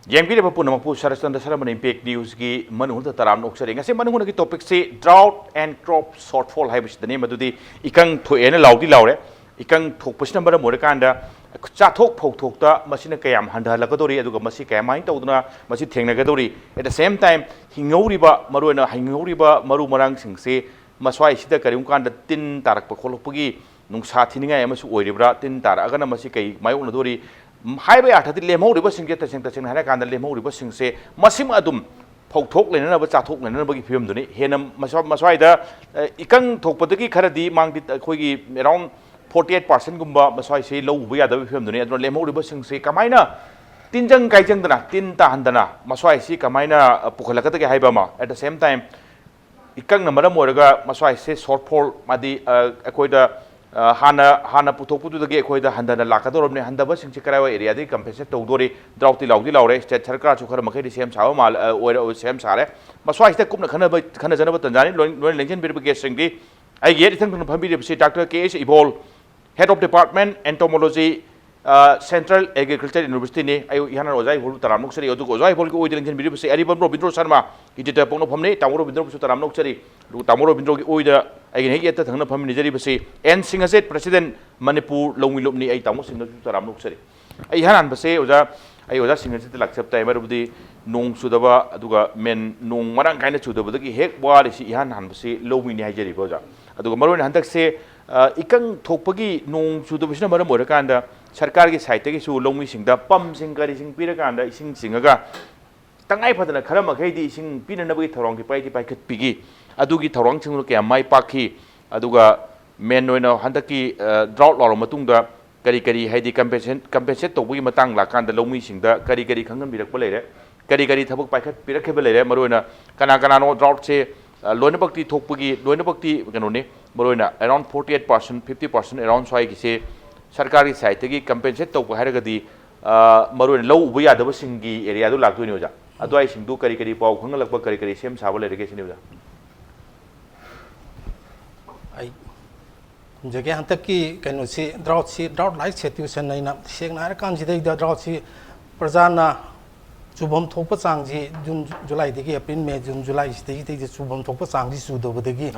Yangpiri Papunamapu Sharatchandra Sharma Impact News ki Manung Hutna taram noksari ngase Manung ki topic se drought and crop shortfall hai the name adudi ikang thoena laudi laure ikang thokpasina mara morakanda chathok phokthok ta masina kayam handhalakadori aduga masi kayamai tawduna masi thengnagadori at the same time hingoriba maruena hingoriba maru marang singse maswai sida karim kanda tin tarak pakholopagi nungsa thininga amasu oiribra tin tar agana masi kai mayonadori Highway at the Lemo River Sing get the Sing Harakan, the Lemo River Sing say, Masim Adum, Pok and another Chatok and another film to it. Henam Maswida, Ikan Tokpataki Karadi, Mang Kogi around 48% Gumba, Maswai say low, we are the film to it, Lemo River Sing say, Kamina, Tinjang Kaijandana, Tinta Handana, Maswai see Kamina, Pukalakataki Haibama. At the same time, Ikan Madamoraga, Maswai say, shortfall, Madi, Aquida. Hana putoputu the gate the Handana Lakador, Handaba, Sinchikara area, they compensate to Dori, Drought Laure, Sarkar to Karamaki, Sam Sawamal, or Sam Sare. Maswai the Kumna Kanazana Tanzani, Legend Birgation. I get it from Dr. Kh Ibohal, Head of Department, Entomology, Central Agriculture University, Ayana Ozai, Taramnoxari, Ozai, Aribam, Robindro Sharma, Ijita Poknapham, Robindro Taramnoxari, Robindro Oida, again, he at the Poknapham Nijari, and Singhajit, President Manipur, Loumi, a Tamos in the Taramnoxari. Ayahan Base, Oza, I was asking the accept time of the Nung Sudaba, Aduga, men, Nung Marang kind of Sudaba, the heck, what is Ihan Hanbase, Loumi Nijari Boza. Aduga Maroon Hantak say, Ikan Topagi, Nung Sudabishna Maramurkanda. Sarkar ki site ki su Loumi sing da pam sing kari sing pirakanda sing singaga tangai phadana kharama khaidi sing pinanabagi thorong ki pai khat pigi adugi thorong sing ke mai pakhi aduga men noina handaki drought law matungda kari haidi compensate tobagi matang lakanda Loumi sing da kari khangan birak balere kari thabak pai khat pirakhe balere maroina kana no drought se loina bakti thokpagi loina bakti kanone maroina around 48% 50% around swai ki se Sarkari site की compensate तो बाहर का दी maroon low उबई आदमी सिंगी area तो लागू नहीं हो जा अदवाई सिंधु करी पाव खंगल लगभग करी सेम सावल irrigation नहीं हो जा आई जगह हम तक की कहने से drought like situation नहीं ना शेख नायर कान जिधर drought से प्रजाना Subham Topa Sangi, June, July, the April, May, June, July, stage, Subham Topa Sangi, Sudo, the Gi,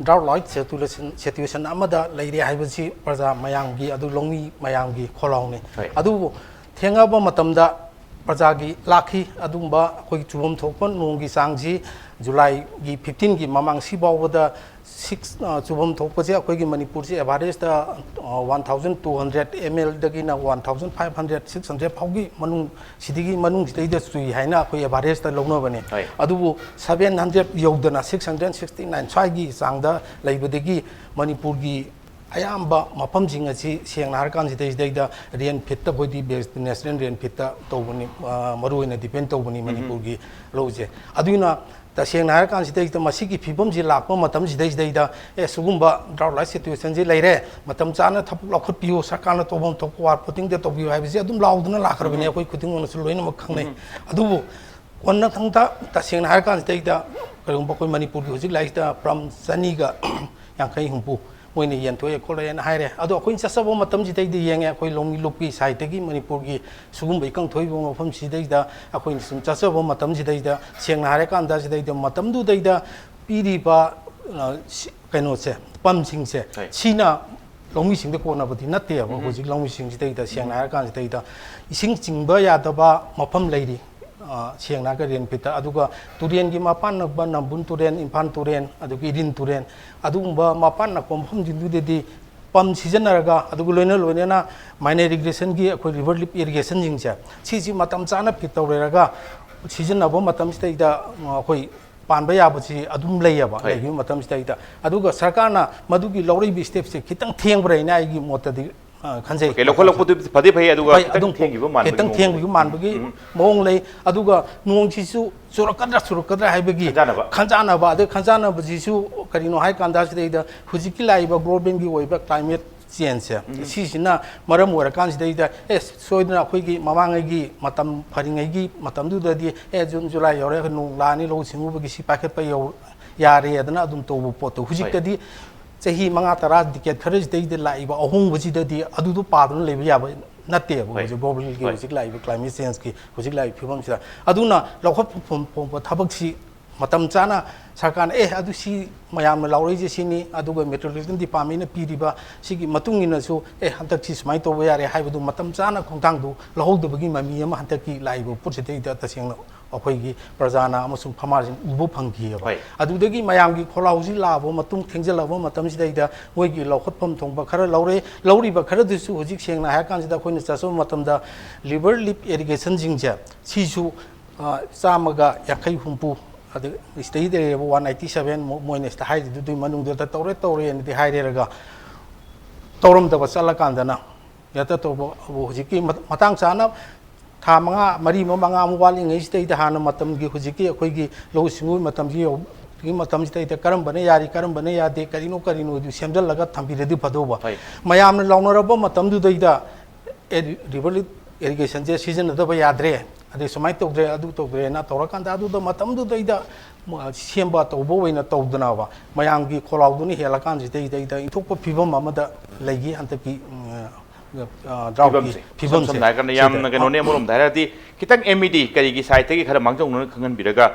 drought light situation, Amada, Lady Ivancy, Praza, Mayangi, Adu Loumi, Mayangi, Koloni, Adu, Tengaba Matamda, Prazagi, Laki, Adumba, Quick Subham Topan, Mungi Sangi, July, 15, Mamang Siba with the 6 Subham Topasia, Quick Manipur, Avarest, 1,200 ml, the Gina, 1,500, 600 Paugi, Manung, Sidigi, Manung, stages to Haina, Avarest, the Lonovani, Adu 700 Yodana, 669, Swagi, Sangda, Laibudigi, Manipurgi, Ayamba, Mapamjing, Siang Arkan, the data, Rian Pitta, Body based, Nesrin, Rian Pitta, Tobani, Maru in a depend Tobani, Manipurgi, Loze. Aduna. The Siang Arkan stage the Masiki Pibum Zilako, Matam stage data, a Sugumba, drought like situation later, Matam Zana, Top Pio, Sakana Tobon, Topua, putting the top you have Zedum loud in a lack of an putting on a Suluino Kane. Adu, one nothing that the Siang Arkan data, Kalumbako Manipur, like the from Saniga, Yankai Humpu. When he went to a color and hire, although Queen Sasabo Matamji take the young Aquilongi Lupi, Saitegi, Manipurgi, Sugumbi, Toy from Sideda, a Queen Sasabo Matamji data, Siang Harakan does data, Matamdu data, Pidipa, Canose, Pumsing se, China, long missing the corner, but not there, was long missing data, Siang Harakan data, sing Baya Daba, Mapam lady. Siang Nagarian Pita, Aduga, Turian Gimapan of Banabun Turian, Impan Turian, Adugidin Turian, Adumba Mapana, Pom di Pum Seasonaraga, Adugulena, Lunena, minor irrigation gear, river lip irrigation jinja, Chichi Matamzana Pita Raga, season of Matam State, Panbaya, Adum Layaba, Matam State, Aduga Sakana, Madugi Lori steps, Kitang Tiang I give Mota. Kanse local Padi Pay, I don't think you man, Bagi, Mongley, Aduga, Nung Chisu, Surakadra, Hibagi, Kanzana, the Kanzana, Bajisu, Carino High Kandas data, Huzikila, Grobing, way back climate science. Sisina, Maramura Kans data, yes, so in a quickie, Mamangagi, Matam Paringagi, Matamdu, the June, July, or Lani, Losi, packet by your Yari, and Adum Tobu Poto, Huzikadi. He Mangatara, the courage they the live, or whom was it the Adu Padron Livia नत्ते global की हजिक live climate change की हजिक live फिवम से अदुना लौखत foam थबक सी मतम चाना सरकार अदु सी मयाम लाउरैजे सिनी अदुगा मेट्रोपॉलिटन डिपार्टमेंट पीरिबा सिगी मतुंग इनसु हंतक सी स्माइ तोबो यारे हाइबदु मतम चाना खुंतांगदु लहौदबगी ममी अमा हंतकी लाइव पुरसिते तसेंग अखोइगी प्रजाना अमसुंग फमारजिन उबो फंगियबा अदुदगी मयामगी खोलाउजी लाबो मतुंग थेंजलबो मतमसिदैदा मोइगी लौखतफम थोंबा खरा लौरे लौरिबा खरा दुसु हजिक सेंगना हाय कांसिदा खोइना चासो मतमदा लिवर लिप इरिगेशन जिंगजे सिसु चामगा याखै हुंपु अदु स्टेदे 197 मोइनेस्ता हाइदु मनुंगदा तौरे तौरे एनदि हाइरेगा तौरमदबा चलकांदना याता तोबो हजिकी मतंग चाना था मंगा मरी मंगा वाली स्टेट हाँ की हजिकी अखोगी लौ सिंगू की करम बने यारी करम बने यादे करीनो करीनो सेमजल थम्बीरदी फदोबा मयाम लाउनरब रिवर इरिगेशन से सिजनदब याद्रे अदे सुमाय तौद्रे अदु तौद्रे ना तौरकांदा अदुदा मतमदुदैदा सेंबा तौबो वैना तौदनाबा मयामगी खोलाउदुनी हेलाकांजिदैदा इंथोप फिबम अमदा लैगी हंतकी फिवम से नायकन याम नगनो ने मोरम धाराती कितंग एमईडी करीगी साइट की खरा मांगजों न खंगन बिरगा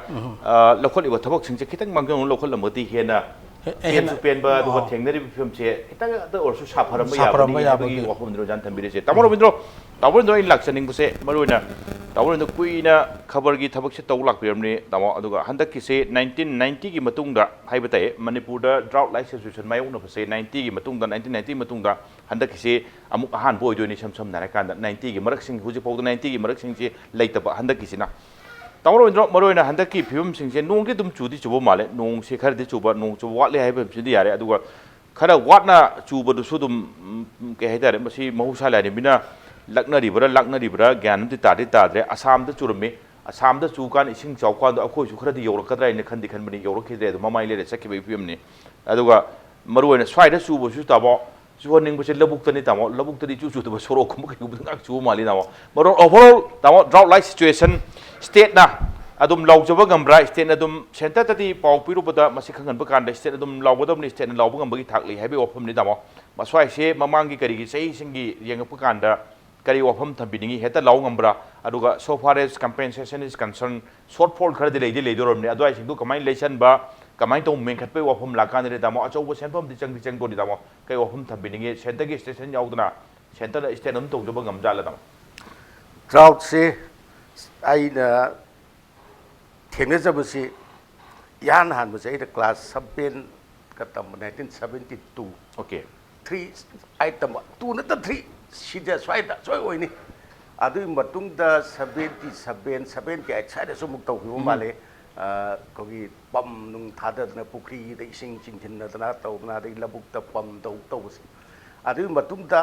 लखोल इबो थबक सिंचे कितंग मांगजों लखोल लमती हेना हेन सुपेन बा दुबा थेंगनरी फिल्म से कितंग द ओरसु साफरम याबगी वखम दिरो जान थंबिरे से तमो रविंद्रो इन लाक्सनिंग बुसे मरुना तावरनो कुइना खबर की थबक से तौ लाकपिरमने तामो अदुगा हंदक किसे 1990 की मतुंगदा हाइबताय मणिपुर दा ड्राउट लाइक सिचुएशन मायोंगना फसे 90 की मतुंगदा 1990 मतुंगदा हंदक किसे अमुक अहान बोयदोनि सम नारकांदा 90 की मरकसिंग हुजि पौदा 90 की मरकसिंग से लेतबा हंदक किसिना तावरनो मरोइना हंदक की फिल्म सिंग से नोंगे दुम चुदी चुबो माले नोंग से खरदि चुबा नोंग चुबो वाटले हाइबम सिदि यारे अदुगा खरा वाटना चुबदुसु दुम के हाइदारे मसी महुसा लानि बिना लक्नरीब्रा ज्ञान तादे ताद्रे असम चुरमे असम चुकान इसिंग चौकान अखोइसु खरदि यौरकद्रा इन खंदि खनबनि यौरखिद्रे अदु ममाइ लेरे चखिबे फियमनि अदुगा मरुइना स्वाइदा चुबसु ताबो चुहनिंगबसे लबुक्तनि तामो लबुक्तनि चुचुदब सोरोखम कइबुदंग चु मालि तामो मरो ओवरऑल तामो ड्राउट लाइक सिचुएशन स्टेट ना अदुम लाउजब गम्ब्रा स्टेट अदुम सेंटर तदि पाउ पिरुबदा मसि खंगनब कांदा स्टेट अदुम लाउबदबनि स्टेट लाउब गम्बगी थाकलि हाइबे ओफमनि तामो मस्वाइसे ममांगी करिगी सही सिंगी यंगप कांदा करी वफम थम्बिनिंगी हेता लाउ गम्ब्रा अदुगा so far as compensation is concern shortfall खरदि लेदोरमने अदुआइ सिंदु कमाइ लेसनबा कमाइ तो मेंखतपे वफम लाकानरे तामो अचौब सेंफम दि चंग तोनि तामो कई वफम थम्बिनिंगी सेंटर की स्टेशन याउदना सेंटर स्टेट अम तौजब गमजाला तामो ड्राउट से आइना थेंगजबसे यान हानबसे क्लास 7 का तम 1972 ओके 3 आइटम 2 नत 3 सिदा स्वाइदा सोय ओइनी अदुई मतुंगदा 77 70 के साइदा सु मुक तौखिबो माले कोगी पम नुंग थादना पुखरी द इसिंग चिंथिनदना तौदना द लबुक त पम तौबस अदुई मतुंगदा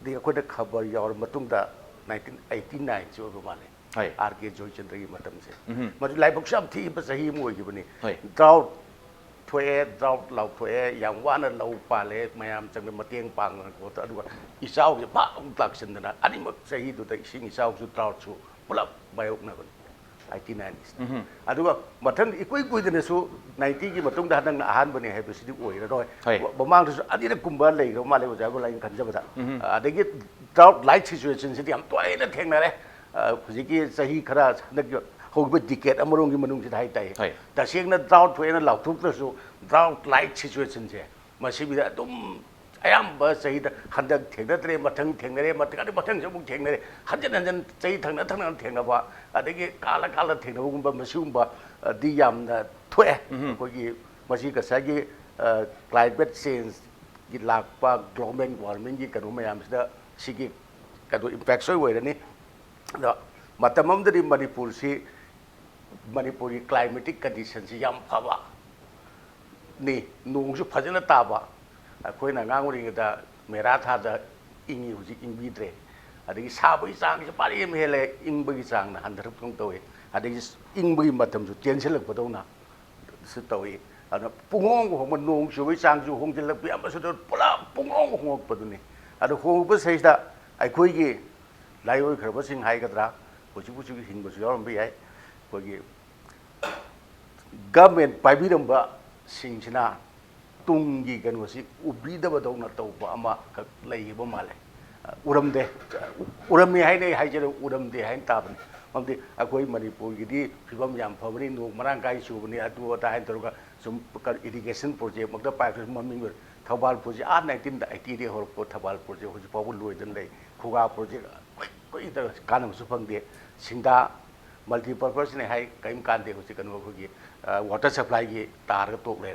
दि अखोइदा खबर यावर मतुंगदा 1989 जो माले आर के जयचंद्र की मतम से मजु लाइबक सब थी सही मोइगिबनी ड्राउट थोए ड्राउट लाउ थोए yang वाना लाउ पाले मयाम चंग मतेंग पांग को अदुगा इसाउ के बा ताक्सनदना अनिमक सही दु त इसिंग इसाउ सु ड्राउट सु पुलप बायोकना बन 89 अदुगा मथन इकुइ कुइदने सु 90 की मतुंग दा हदंग आहान बने है बसिदि ओइरा रोय बमांग सु अदिरा कुंबा लेरो माले ओजाबो लाइन खंजबदा अदगी ड्राउट लाइक सिचुएशन सिदि हम तोइना थेंगनारे हुजिकी सही खरा हदग होगबे डिकेट अमरोंगी मनुंग सिदा हाइताय तसेंगना ड्राउट थोएना लाउथुक्तसु ड्राउट लाइक सिचुएशन से मसिबिदा दुम अयाम सही हंदक थेंगदरे मथंग थेंगरे मथंग समुक थेंगरे हंजन सही थंगना थेंगबा अदगी काला थेंगबगुंबा मसिगुंबा दि यामना थोए कोगी मसि कसागी क्लाइमेट चेंज की लाकपा ग्लोबल वार्मिंग की कनो मयामसिदा सिगी कदो इंपैक्ट सोय ओइरनी मतममदरी मणिपुर से मणिपुरी क्लाइमेटिक कंडीशन से याम फबा नि नोंसु फजन ताबा अखोइना गांगुरिंगदा मेरा थादा इंगी हुजि इंबीद्रे अदगी साबई चांग से पारी मेले इंबगी चांग ना हंदरप थों तोए अदगी इंबगी मतम सु टेंसलक बदौना सु तोए अद पुंगोंग होम नोंसु बै चांग सु होंगजलक बि अमसु पुला पुंगोंग होंगक पदुने अद होंगब सहिदा अखोइगी लाइओइ खरबसिंग हाइगद्रा हुजि हिंबसु यारम याय कोगी गवर्नमेंट पाइबिरंबा सिंगसिना तुंगी कनोसी उबीदबदौना तौबा अमा लेइबो माले उरमदे उरमी है हाइजर उरमदे है ताबन ममदी अखोई मणिपुर की फिवम याम फबनी नो मरांग काई सुबनी अदु अता है तरुगा सुम इरिगेशन प्रोजेक्ट मगदा पाइप ममिंग थबाल प्रोजेक्ट आ 1980 दे होरपो थबाल प्रोजेक्ट हुजि पाबु लोइदन ले खुगा प्रोजेक्ट कोई द कानम सु फंगदे सिंदा मल्टीपर्पज ने है कई कांदे हुजि कनो खुगी वाटर सप्लाई की तार तोक ले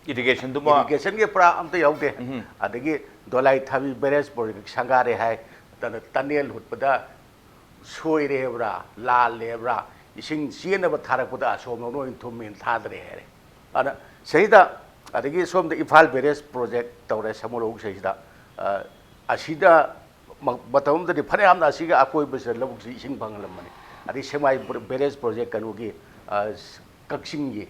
इरिगेशन के पूरा अमत यौदे अदगी दोलाई थाबी बेरेज प्रोजेक्ट संगारे है तनेल हुटपदा सोइरेब्रा लालेब्रा इसिंग चेनब थारकपदा सोम नो थुमिन थादरे है अना सहिदा अदगी सोम द इफाल बेरेज प्रोजेक्ट तौरे समोलो सहिदा असिदा मतम द फरेम असिगा अकोय बस लबुक इसिंग भंगलमने अदि सेमाई बेरेज प्रोजेक्ट कनुगी कक्सिंगी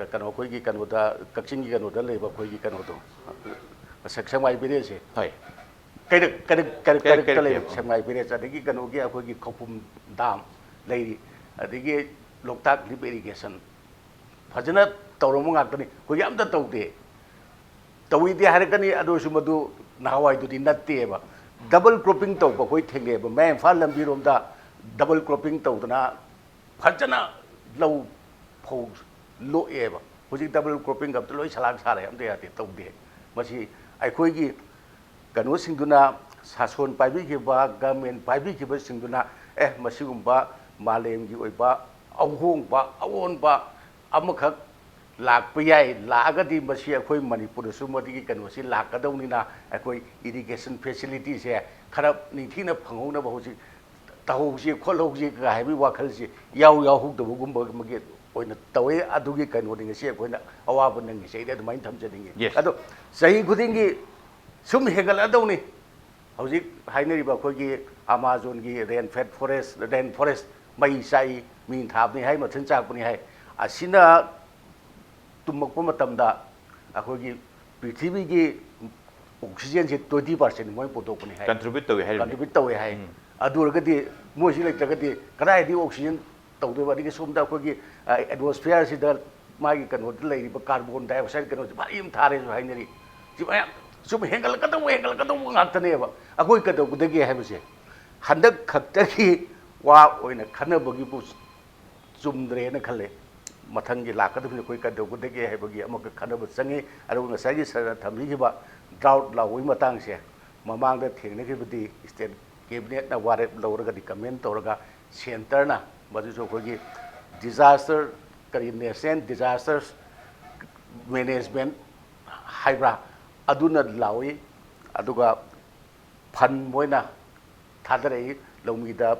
कनो कोई की कनोदा कक्सिंगी कनोदा लेबा कोई की कनोदो सेमाई बेरेज है हाय सेमाई बेरेज अदगी कनोगी अखोगी खपुम दाम लेरी अदगी लोकताक लिप इरिगेशन फजना तौरम गातनी कोई अमता तौदे तौइदे हरकनी अदोसु मदु नावाई दुदी नत्तेबा डबल क्रॉपिंग तौब कोई थेंगेबा मै इम्फाल लंबी रोमदा डबल क्रॉपिंग तौदना फजना लौ फौ लोएबा हुजिक डबल क्रॉपिंग अब लोई सलाग सारे अमते याते तौदे मसी अखोगी कनो सिंगुना सासन पाइबिखिबा गवर्नमेंट पाइबिखिबा सिंगुना मसिगुम्बा मालेमगी ओइबा अहोंगबा अवोनबा अमखक लाप याय लागदी मसी अखोई मणिपुर सुमदी कनोसी लाकदौनिना अखोई इरिगेशन फैसिलिटी से खरब निथीना फंगौना बहुसी तहौसी खोलौसी गायबी वाखलसी याव याहुदबगुम्बा मगे ओइना तवे अदुगी कनोदिंग से अखोइना अवाब नंगी से अदुमाइन थमजदिंगे अदो सही खुदिंगी सुम हेगल अदौनी हौजिक हाइनरिबा अखोगी अमाजोन की रेन फॉरेस्ट मई साई मीन थाबनी हाय मथन चाकपनी हाय असिना तुमक मतमदा अखोगी पृथ्वी की ऑक्सीजन से 20% मोय पोतोपनी है कंट्रीब्यूट तवे है अदुरगदी मोसी लेतगदी कदायदी ऑक्सीजन तौदे बादी के सोमदा अखोगी एटमॉस्फेयर से दर मागी कनो लेरिबा कार्बन डाइऑक्साइड कनो भारी थारे जो हाइनरी जिबाया सुम हेंगल कदो ngaktaneba अखोई कदो गुदगी हैबसे हंदक खक्तकी वा ओइना खनबगी बु चुमद्रे न खले मथंगी लाकदबनि कोई कदो गुदगी हैबगी अमक खनब चंगे अरु ngसागी सर थमलिगिबा ड्राउट लावई मतंग से ममांग थेंगनेगिबदी स्टेट कैबिनेट ना वारे लौरगा कमेंट तौरगा सेंटर ना मजुसो कोगी डिजास्टर करी नेशनल डिजास्टर्स मैनेजमेंट हाइब्रा अदुना लावी अदुगा फन मोइना थादरई लौमीदा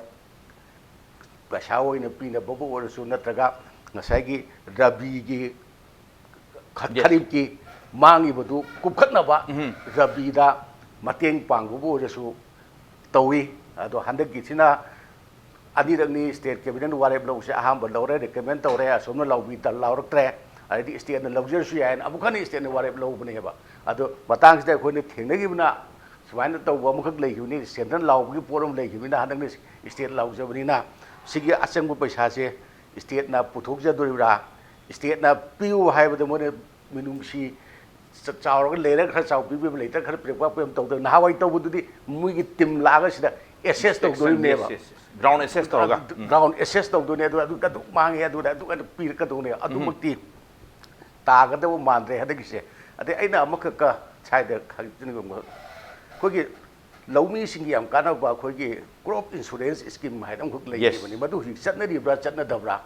पैसा ओइना पीना बबु ओरसु नत्रगा ngसागी रबीगी खरीफ की मांगी बदु कुपखनबा रबीदा मतेंग पांगबु ओरसु तौई अदो हंदकी सिना अनिरंगनी स्टेट कैबिनेट वारे ब्लौसे अहाम लौरे रिकमेंड तौरे असोमना लौबी द लौरक्त्रे अदि स्टेट लौजरसु यान अबुखनी स्टेट वारे ब्लौबनेबा अदो मतांगसिदा अखोइने थेंगनगिबना सुमाइना तौबा अमुखक लेखिबनि सेंट्रल लाउबगी पोरम लेखिबना हंदकनि स्टेट लाउजबनिना सिगी असंगबु पैसासे स्टेट ना पुथोकजदोरिब्रा स्टेट ना पिउ हाइबदो मोने मिनुंगसी चावरग लेरे खर चाव पिबि लेतर खर प्रेपा पेम तौदो नाहावाई तौबुदुदि मुइगी टीम लागसिदा एसेस तौदोरिनेबा ग्राउंड एसेस तौरगा ग्राउंड एसेस तौदोने अदु कदु मांगे अदु पीर कदोने अदुमक्ति तागदबो मानद्रे हदगिसे अदे अइना अमखक साइड खजिनगम खोगी लौमी सिंगी याम कानाबा खोगी क्रॉप इंश्योरेंस स्कीम हाइदम खुक लेबनि मदु हि चटनरिब्रा चटनदब्रा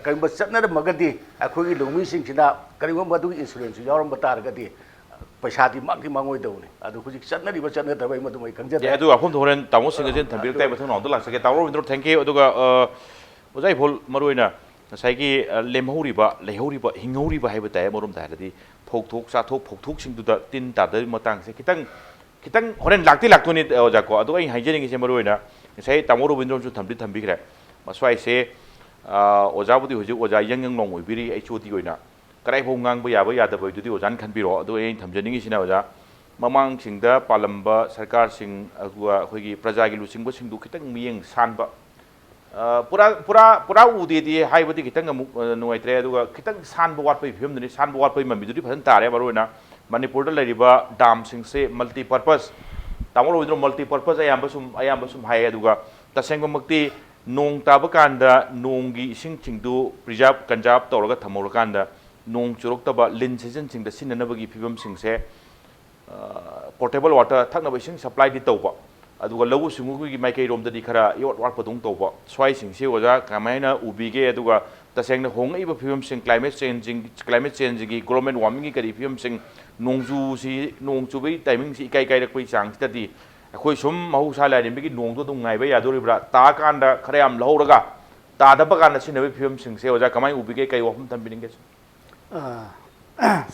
करिम चटनरमगदि अखोगी लौमी सिंगसिना करिम मदु इंश्योरेंस यावरम बतारगदि पैसादी मांगी मांगोइदौने अदु खुजी चटनरिब्रा चटनदबै मदु मै खंजदे अदु अफम थोरन तामो सिंगजेन थंबिर ताइ बथन नौद लासके तावरो विंद्रो थैंक यू अदुगा ओजाइ भोल मरुइना साइगी लेमहौरिबा लेहौरिबा हिंगौरिबा हाइबा ताय मरुम तायदि फोकथोक चाथोक फोकथोक सिंगदुदा तिन तादर मतंग से खितंग होरेन लागतोनी ओजाको अदु अइ हाइजेनिंग से मरुइना sai tamo Robindro chu thambi thambi kre maswai se oja budi huju oja yang nong oi biri HOD oina karai phong ngang bu ya ba ya da bai dudi ojan khan biro adu ein thamjani sina oja mamang singda palamba sarkar sing agua hoigi praja gi lusing bu sing du khitang miyeng san ba pura udi di hai budi khitang nuai tre adu khitang san bu wat pai phim ni san bu wat pai mami dudi phan tare baroina Manipur da lariba dam sing se multi purpose तामो रोइद्रो multipurpose अयाम सुम हाय अदुगा तसेंगमक्ति नोंग ताब कांदा नोंगी इसिंग चिंगदु प्रिजर्व कंजर्व तौरगा थमौरकांदा नोंग चुरक्तबा लिन सीजन चिंगदा सिननबगी फिबम सिंगसे पोर्टेबल वाटर थकनब इसिंग सप्लाई दि तौबा अदुगा लघु सिंगुगी माइकई रोमददी खरा योट वाट पदुंग तौबा स्वाई सिंगसे ओजा कमायना उबिगे अदुगा तसेंगना होंगइबा फिबम सिंग क्लाइमेट चेंजिंग ग्लोबल वार्मिंग की करी फिबम सिंग नोंचुबई टाइमिंग से इकाई काइरकपई चांगसिददी अखोई सुम महौसा लाइरिंबगी नोंदो दुम गाइबा यादोरिब्रा ता कांदा खरा याम लहौरगा तादबा कांदा सिनबई फिबम सिंगसे ओजा कमाय उबिगे कई वफम थंबिनिंगे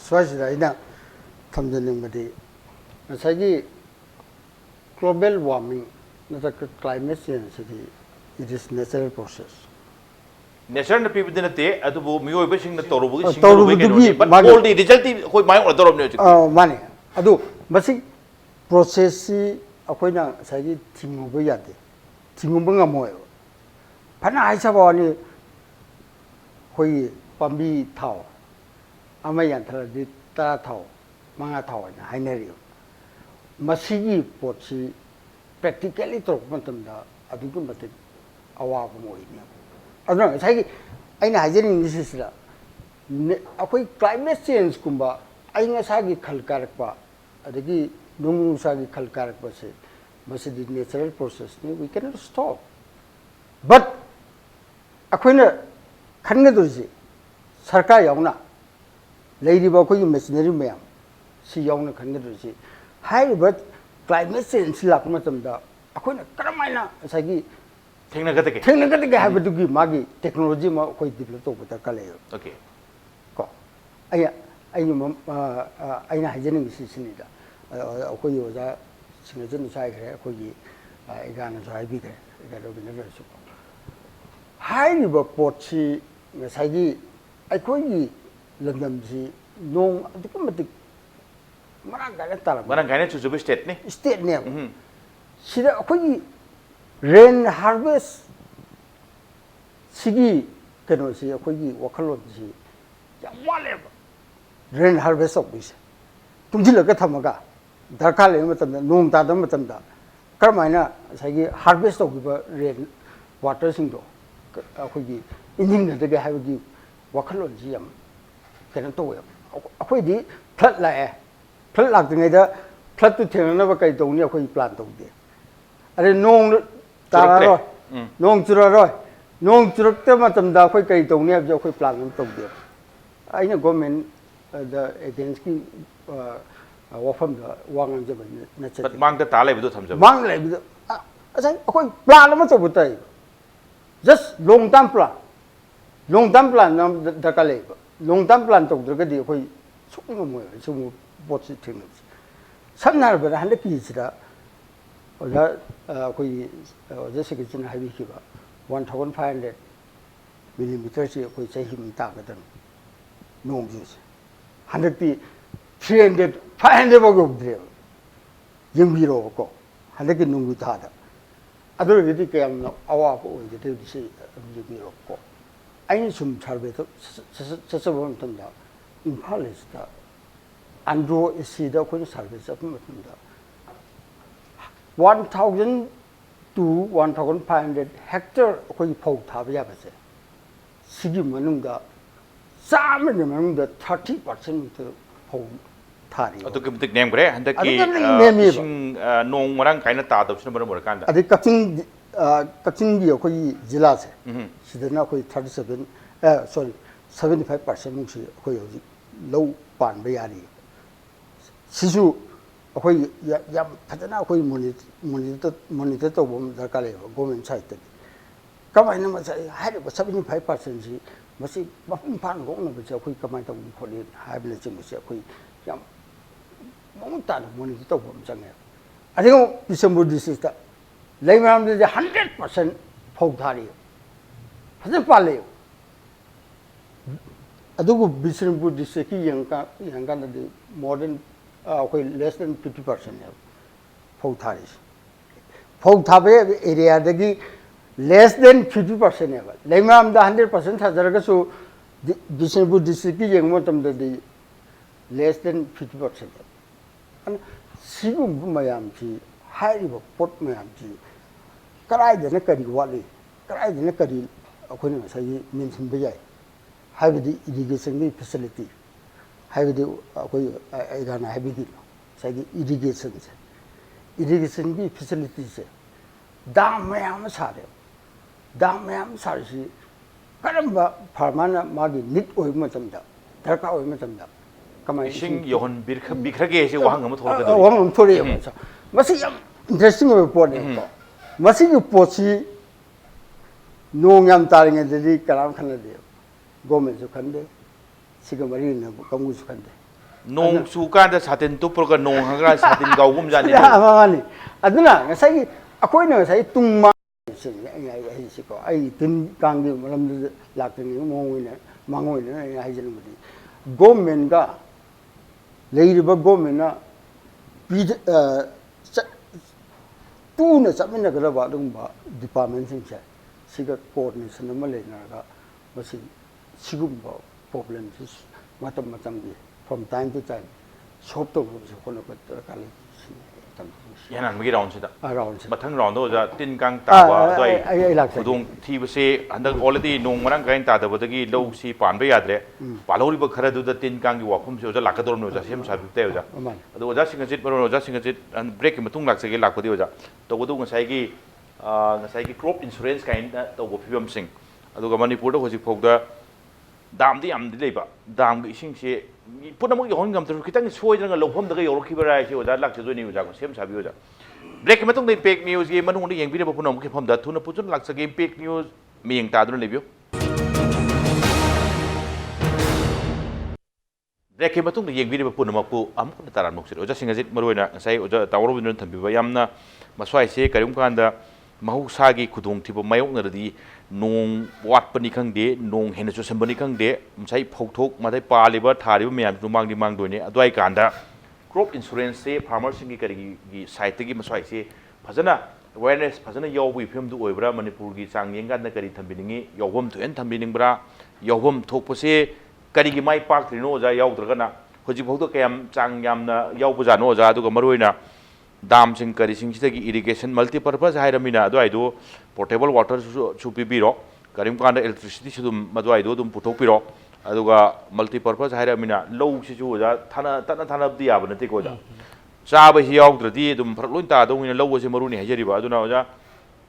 स्वाइसिदा इना थमजनिंगबदी नसागी global warming नतक climate change Sidi it is natural process nature न पीबदे नते अदुबु मियोइबे सिंग न तौरुबुगी सिंगरुबे केनोनी बट ऑल दी रिजल्ट होय माय और दरोम ने माने अदु मसी प्रोसेस सी अखोइना सागी थिंगुबो यादे थिंगुबो ngमोय फना हाइसाबानी होय पम्बी थाव अमा यांथरदि ता थाव मंगा थाव ना हाइनरियो मसीगी पोची practically तो मतमदा अदुगु मते अवाब मोइने अदुना सागी आइना हाइजेनिंग निसिसला अखोई क्लाइमेट चेंज कुंबा आइना सागी खलकारपा अदगी नुंगु सागी खलकारपा से मसीदी नेचुरल प्रोसेस ने we cannot stop but अखोइना खनगदुसी सरकार यावना लेरिबा अखोई मशीनरी मयाम सी यावना खनगदुसी हाइबा क्लाइमेट चेंज लाक मतमदा अखोइना करमाइना सागी थेंगनगदगे हाइबदुगी मागी टेक्नोलॉजी मा अखोई डेवलप तोबता कले ओके को आइना हाइजेनिंग सिसिनिदा अखोई ओजा सिंगजन साइ खरे अखोई एगाना साइ बि खरे एगा रोबिनर सु हाइबा पोटसी सागी अखोई लंदमजी नोंग अदुकमतिक मरंग गाने चुजुबे स्टेट ने सिदा अखोई रेन हार्वेस्ट सिगी कनो सी अखोई वखलोन सी याम वालेबा रेन हार्वेस्ट ऑफ दिस तुमजिलगा थमगा दरकार ले मतम नोंग तादम मतमदा करमाइना सागी हार्वेस्ट ऑफ रेन वाटर सिंगदो अखोई इंजिन नदगे हाइबगी वखलोन सी याम कनो तोवे अखोई दी फ्लड लाए फ्लड लाक्तिङैदा फ्लड तु थेंगनबा कई तौनी अखोई प्लान तौदे अरे नोंग तारारो नोंग चुरारो नोंग चुरक्ते मतमदा अखोई कई तौनी अब अखोई प्लान तौदे आइना गवर्नमेंट द अगेंस्ट की वफम द वांगन जब नचे बट मांग द ताले बिदो थमजब मांग ले बिदो असाई अखोई प्लान अमा तौबताई जस्ट लॉन्ग टर्म प्लान नाम दकाले लॉन्ग टर्म प्लान तौद्रगदी अखोई सुंगमोय सुंगु पोची थिंग समनार बरा हंदे पीसरा ओजा अखोई ओजा सेकिचन हाइबिखिबा 1500 मिलीमीटर से अखोई सही मिता गदन नोंग जुस हंदे 300 500 बगोद्रे यंगिरो को हंदे की नोंगु थादा अदुरगदी कयम अवाप ओइदे दिसे यंगिरो को आइन सुम सर्वे तो ससबम तमदा इम्फाल इस्ता अंड्रो इसीदा कोई सर्विस अपन मतंदा 1000 to 1500 हेक्टर कोई फौ थाब याबसे सिगी मनुंगा सामने मनुंगा 30% तो फौ थारी अतो के बितक नेम करे हंदक की नोंग मरंग काइना तादबसन बरम बरकांदा अदि कचिंग की कोई जिला से सिदना कोई 75% मुसी कोई होजी लो पान बयारी सिसु अखोई याम फजना अखोई मॉनिटर तो बम दरकार है गवर्नमेंट साइड तक कमाइना मसाई हाइब 75% जी मसी मफम फान गोंग बचे अखोई कमाइ तो खोली हाइबले चिम से अखोई याम मोंता मॉनिटर तो बम चंगे अदिगो बिसम्बुर डिस्ट्रिक्ट लेमाम दे 100% फौधारी फजन पाले अदुगु बिसम्बुर डिस्ट्रिक्ट की यंगा दे मॉडर्न कोई लेस देन 50% है फौ थाबे एरिया दगी लेस देन 50% है लेमाम दा 100% थाजरगसु बिसम्बुर डिस्ट्रिक्ट की यंग मतम दे लेस देन 50% है अन सिगुम मयाम थी ꯍꯥꯏꯔꯤꯕ ꯄꯣꯠ ꯃꯌꯥꯝꯁꯤ ꯀꯗꯥꯏꯗꯅ ꯀꯔꯤ ꯋꯥꯠꯂꯤ ꯀꯗꯥꯏꯗꯅ ꯀꯔꯤ ꯑꯩꯈꯣꯏꯅ ꯉꯁꯥꯏꯒꯤ ꯃꯦꯟꯁꯤꯟꯕ ꯌꯥꯏ ꯍꯥꯏꯕꯗꯤ ꯏꯔꯤꯒꯦꯁꯟꯒꯤ ꯐꯦꯁꯤꯂꯤꯇꯤ ꯍꯥꯏꯕꯗꯤ ꯑꯩꯈꯣꯏ ꯑꯩꯒꯥꯅ ꯍꯥꯏꯕꯗꯤ ꯉꯁꯥꯏꯒꯤ ꯏꯔꯤꯒꯦꯁꯟꯁꯦ ꯏꯔꯤꯒꯦꯁꯟꯒꯤ ꯐꯦꯁꯤꯂꯤꯇꯤꯁꯦ ꯗꯥꯝ ꯃꯌꯥꯝ ꯑꯃ ꯁꯥꯔꯦ ꯗꯥꯝ ꯃꯌꯥꯝ ꯑꯃ ꯁꯥꯔꯤꯁꯤ ꯀꯔꯝꯕ ꯐꯥꯔꯃꯔꯅ ꯃꯥꯒꯤ ꯅꯤꯠ ꯑꯣꯏꯕ ꯃꯇꯝꯗ ꯗꯔꯀꯥꯔ ꯑꯣꯏꯕ ꯃꯇꯝꯗ ꯀꯃꯥꯏꯅ ꯏꯁꯤꯡ ꯌꯧꯍꯟꯕꯤꯈ꯭ꯔꯒꯦ ꯁꯤ ꯋꯥꯍꯪ ꯑꯃ ꯊꯣꯛꯂꯛꯀꯗꯧꯔꯤ ꯋꯥꯍꯪ ꯑꯃ ꯊꯣꯛꯂꯛꯑꯦꯕ ꯃꯁꯤ ꯌꯥꯝ ꯏꯟꯇꯔꯦꯁꯇꯤꯡ ꯑꯣꯏꯕ ꯄꯣꯠꯅꯦꯕꯀꯣ ꯃꯁꯤꯒꯤ ꯄꯣꯠꯁꯤ ꯅꯣꯡ ꯌꯥꯝ ꯇꯥꯔꯤꯉꯩꯗꯗꯤ ꯀꯅꯥꯝ ꯈꯟꯅꯗꯦꯕ ꯒꯣꯔꯃꯦꯟꯁꯨ ꯈꯟꯗꯦ ꯁꯤꯒ ꯃꯔꯤ ꯂꯩꯅꯕ ꯀꯥꯡꯕꯨꯁꯨ ꯈꯟꯗꯦ ꯅꯣꯡ ꯆꯨꯀꯥꯟꯗ ꯁꯥꯇꯤꯟ ꯇꯨꯞꯄꯒ ꯅꯣꯡ ꯍꯪꯒ꯭ꯔꯥ ꯁꯥꯇꯤꯟ ꯀꯥꯎꯒꯨꯝꯖꯥꯠꯅꯤ ꯃꯥꯅꯤ ꯑꯗꯨꯅ ꯉꯁꯥꯏꯒꯤ ꯑꯩꯈꯣꯏꯅ ꯉꯁꯥꯏ ꯇꯨꯡ ꯑꯩꯁꯤꯀꯣ ꯑꯩ ꯇꯤꯟ ꯀꯥꯡꯒꯤ ꯃꯔꯝꯗꯨꯗ ꯂꯥꯛꯇ꯭ꯔꯤꯉꯩ ꯃꯥꯡꯑꯣꯏꯅ ꯑꯩꯅ ꯍꯥꯏꯖꯅꯤꯡꯕꯗꯤ ꯒꯣꯔꯃꯦꯟꯒ ꯂꯩꯔꯤꯕ ꯒꯣꯔꯃꯦꯟꯅ ꯇꯨꯅ ꯆꯠꯃꯤꯟꯅꯒꯗꯕ ꯑꯗꯨꯒꯨꯝꯕ ꯗꯤꯄꯥꯔꯠꯃꯦꯟꯁꯤꯡꯁꯦ ꯁꯤꯒ ꯀꯣꯑꯣꯔꯗꯤꯅꯦꯁꯟ ꯑꯃ ꯂꯩꯅꯔꯒ ꯃꯁꯤ ꯁꯤꯒꯨꯝꯕ ꯄ꯭ꯔꯣꯕ꯭ꯂꯦꯝꯁꯤ ꯃꯇꯝ ꯃꯇꯝꯒꯤ ꯐ꯭ꯔꯣꯝ ꯇꯥꯏꯝ ꯇꯨ ꯇꯥꯏꯝ ꯁꯣꯜꯕ ꯇꯧꯅꯕꯁꯨ ꯍꯣꯠꯅꯕ ꯗꯔꯀꯥꯔ ꯂꯩ ꯌꯥꯅꯍꯟꯕꯒꯤ ꯔꯥꯎꯟꯁꯤꯗ ꯔꯥꯎꯟꯁꯤꯗ ꯃꯊꯪ ꯔꯥꯎꯟꯗ ꯑꯣꯖꯥ ꯇꯤꯟ ꯀꯥꯡ ꯇꯥꯕ ꯑꯗꯨꯋꯥꯏ ꯑꯩ ꯂꯥꯛꯆꯒꯦ ꯈꯨꯗꯣꯡ ꯊꯤꯕꯁꯦ ꯍꯟꯗꯛ ꯑꯣꯜꯔꯦꯗꯤ ꯅꯣꯡ ꯃꯔꯥꯡ ꯀꯥꯏꯅ ꯇꯥꯗꯕꯗꯒꯤ ꯂꯧꯁꯤ ꯄꯥꯟꯕ ꯌꯥꯗ꯭ꯔꯦ ꯄꯥꯜꯍꯧꯔꯤꯕ ꯈꯔꯗꯨꯗ ꯇꯤꯟ ꯀꯥꯡꯒꯤ ꯋꯥꯐꯝꯁꯦ ꯑꯣꯖꯥ ꯂꯥꯛꯀꯗꯧꯔꯕꯅꯤ ꯑꯣꯖꯥ ꯁꯦꯝ ꯁꯥꯕꯤꯕ ꯇꯥꯏ ꯑꯣꯖꯥ ꯃꯥꯅꯤ ꯑꯗꯣ ꯑꯣꯖꯥ ꯁꯤꯡꯍꯖꯤꯠ ꯃꯔꯨ ꯑꯣꯖꯥ ꯁꯤꯡꯍꯖꯤꯠ ꯕ꯭ꯔꯦꯛꯀꯤ ꯃꯇꯨꯡ ꯂꯥꯛꯆꯒꯦ ꯂꯥꯛꯄꯗꯤ ꯑꯣꯖꯥ ꯇꯧꯕꯗꯨ ꯉꯁꯥꯏꯒꯤ ꯀ꯭ꯔꯣꯞ ꯏꯟꯁꯨꯔꯦꯟꯁ ꯀꯥꯏꯅ ꯇꯧꯕ ꯐꯤꯕꯝꯁꯤꯡ ꯑꯗꯨꯒ ꯃꯅꯤꯄꯨꯔꯗ ꯍꯧꯖꯤꯛꯐꯥꯎꯗ ꯗꯥꯝꯗꯤ ꯌꯥꯝꯅꯗꯤ ꯂꯩꯕ ꯗꯥꯝꯒꯤ ꯏꯁꯤꯡꯁꯦ ꯄꯨꯝꯅꯃꯛ ꯌꯧꯍꯟ ꯉꯝꯗ꯭ꯔꯁꯨ ꯈꯤꯇꯪ ꯁꯣꯏꯗꯅ ꯂꯧꯐꯝꯗꯒ ꯌꯧꯔꯛꯈꯤꯕꯔꯥ ꯍꯥꯏꯁꯦ ꯑꯣꯖꯥ ꯂꯥꯛꯆꯗꯣꯏꯅꯤ ꯑꯣꯖꯥ ꯁꯦꯝ ꯁꯥꯕꯤꯌꯨ ꯑꯣꯖꯥ ꯕ꯭ꯔꯦꯛꯀꯤ ꯃꯇꯨꯡꯗ ꯏꯝꯄꯦꯛ ꯅ꯭ꯌꯨꯁꯒꯤ ꯃꯅꯨꯡꯗ ꯌꯦꯡꯕꯤꯔꯤꯕ ꯄꯨꯝꯅꯃꯛꯀꯤ ꯃꯐꯝꯗ ꯊꯨꯅ ꯄꯨꯟꯅ ꯂꯥꯛꯆꯒꯦ ꯏꯝꯄꯦꯛ ꯅ꯭ꯌꯨꯁ ꯃꯤꯠꯌꯦꯡ ꯇꯥꯗꯨꯅ ꯂꯩꯕꯤꯌꯨ ꯕ꯭ꯔꯦꯛꯀꯤ ꯃꯇꯨꯡꯗ ꯌꯦꯡꯕꯤꯔꯤꯕ ꯄꯨꯝꯅꯃꯛꯄꯨ ꯑꯃꯨꯛ ꯍꯟꯅ ꯇꯔꯥꯝꯅ ꯑꯣꯛꯆꯔꯤ ꯑꯣꯖꯥ ꯁꯤꯡꯍꯖꯤꯠ ꯃꯔꯨꯑꯣꯏꯅ ꯉꯁꯥꯏ ꯑꯣꯖꯥ ꯇꯥꯃꯣ ꯔꯣꯕꯤꯟꯗ꯭ꯔꯣꯅ ꯊꯝꯕꯤꯕ ꯌꯥꯝꯅ ꯃꯁ꯭ꯋꯥꯏꯁꯦ ꯀꯔꯤꯒꯨꯝꯕ ꯀꯥꯟꯗ ꯃꯍꯧꯁꯥꯒꯤ ꯈꯨꯗꯣꯡꯊꯤꯕ ꯃꯥꯌꯣꯛꯅꯔꯗꯤ ꯅꯣꯡ ꯋꯥꯠꯄꯅꯤ ꯈꯪꯗꯦ ꯅꯣꯡ ꯍꯦꯟꯅ ꯆꯨꯁꯟꯕꯅꯤ ꯈꯪꯗꯦ ꯉꯁꯥꯏ ꯐꯧꯊꯣꯛ ꯃꯗꯩ ꯄꯥꯜꯂꯤꯕ ꯊꯥꯔꯤꯕ ꯃꯌꯥꯝꯁꯨ ꯃꯥꯡꯗꯣꯏꯅꯤ ꯑꯗꯨꯋꯥꯏ ꯀꯥꯟꯗ ꯀ꯭ꯔꯣꯞ ꯏꯟꯁꯨꯔꯦꯟꯁꯁꯦ ꯐꯥꯔꯃꯔꯁꯤꯡꯒꯤ ꯀꯔꯤꯒꯤ ꯁꯥꯏꯠꯇꯒꯤ ꯃꯁ꯭ꯋꯥꯏꯁꯦ ꯐꯖꯅ ꯑꯦꯋꯦꯌꯔꯅꯦꯁ ꯐꯖꯅ ꯌꯥꯎꯕꯒꯤ ꯐꯤꯕꯝꯗꯨ ꯑꯣꯏꯕ꯭ꯔꯥ ꯃꯅꯤꯄꯨꯔꯒꯤ ꯆꯥꯡ ꯌꯦꯡꯀꯥꯟꯗ ꯀꯔꯤ ꯊꯝꯕꯤꯅꯤꯡꯉꯤ ꯌꯥꯎꯐꯝ ꯊꯣꯛꯍꯟ ꯊꯝꯕꯤꯅꯤꯡꯕ꯭ꯔꯥ ꯌꯥꯎꯐꯝ ꯊꯣꯛꯄꯁꯦ ꯀꯔꯤꯒꯤ ꯃꯥꯏ ꯄꯥꯛꯇ꯭ꯔꯤꯅꯣ ꯑꯣꯖꯥ ꯌꯥꯎꯗ꯭ꯔꯒꯅ ꯍꯧꯖꯤꯛꯐꯥꯎꯗ ꯀꯌꯥꯝ ꯆꯥꯡ ꯌꯥꯝꯅ ꯌꯥꯎꯕꯖꯥꯠꯅꯣ ꯑꯣꯖꯥ ꯑꯗꯨꯒ ꯃꯔꯨꯑꯣꯏꯅ ꯗꯥꯝꯁꯤꯡ ꯀꯔꯤꯁꯤꯡꯁꯤꯗꯒꯤ ꯏꯔꯤꯒꯦꯁꯟ ꯃꯜꯇꯤꯄꯔꯄꯁ ꯍꯥꯏꯔꯃꯤꯅ ꯑꯗꯨꯋꯥꯏꯗꯣ ꯄꯣꯔꯇꯦꯕꯜ ꯋꯥꯇꯔꯁꯨ ꯄꯤꯕꯤꯔꯣ ꯀꯔꯤꯒꯨꯝꯕ ꯀꯥꯟꯗ ꯑꯦꯂꯦꯛꯇ꯭ꯔꯤꯁꯤꯇꯤꯁꯨ ꯑꯗꯨꯝ ꯃꯗꯨꯋꯥꯏꯗꯣ ꯑꯗꯨꯝ ꯄꯨꯊꯣꯛꯄꯤꯔꯣ ꯑꯗꯨꯒ ꯃꯜꯇꯤꯄꯔꯄꯁ ꯍꯥꯏꯔꯃꯤꯅ ꯂꯧꯁꯤꯁꯨ ꯑꯣꯖꯥ ꯇꯠꯅ ꯊꯥꯅꯕꯗꯤ ꯌꯥꯕ ꯅꯠꯇꯦꯀꯣ ꯑꯣꯖꯥ ꯆꯥꯕꯁꯤ ꯌꯥꯎꯗ꯭ꯔꯗꯤ ꯑꯗꯨꯝ ꯐꯔꯛ ꯂꯣꯏ ꯇꯥꯗꯧꯅꯤꯅ ꯂꯧ ꯑꯁꯤ ꯃꯔꯨꯅꯤ ꯍꯥꯏꯖꯔꯤꯕ ꯑꯗꯨꯅ ꯑꯣꯖꯥ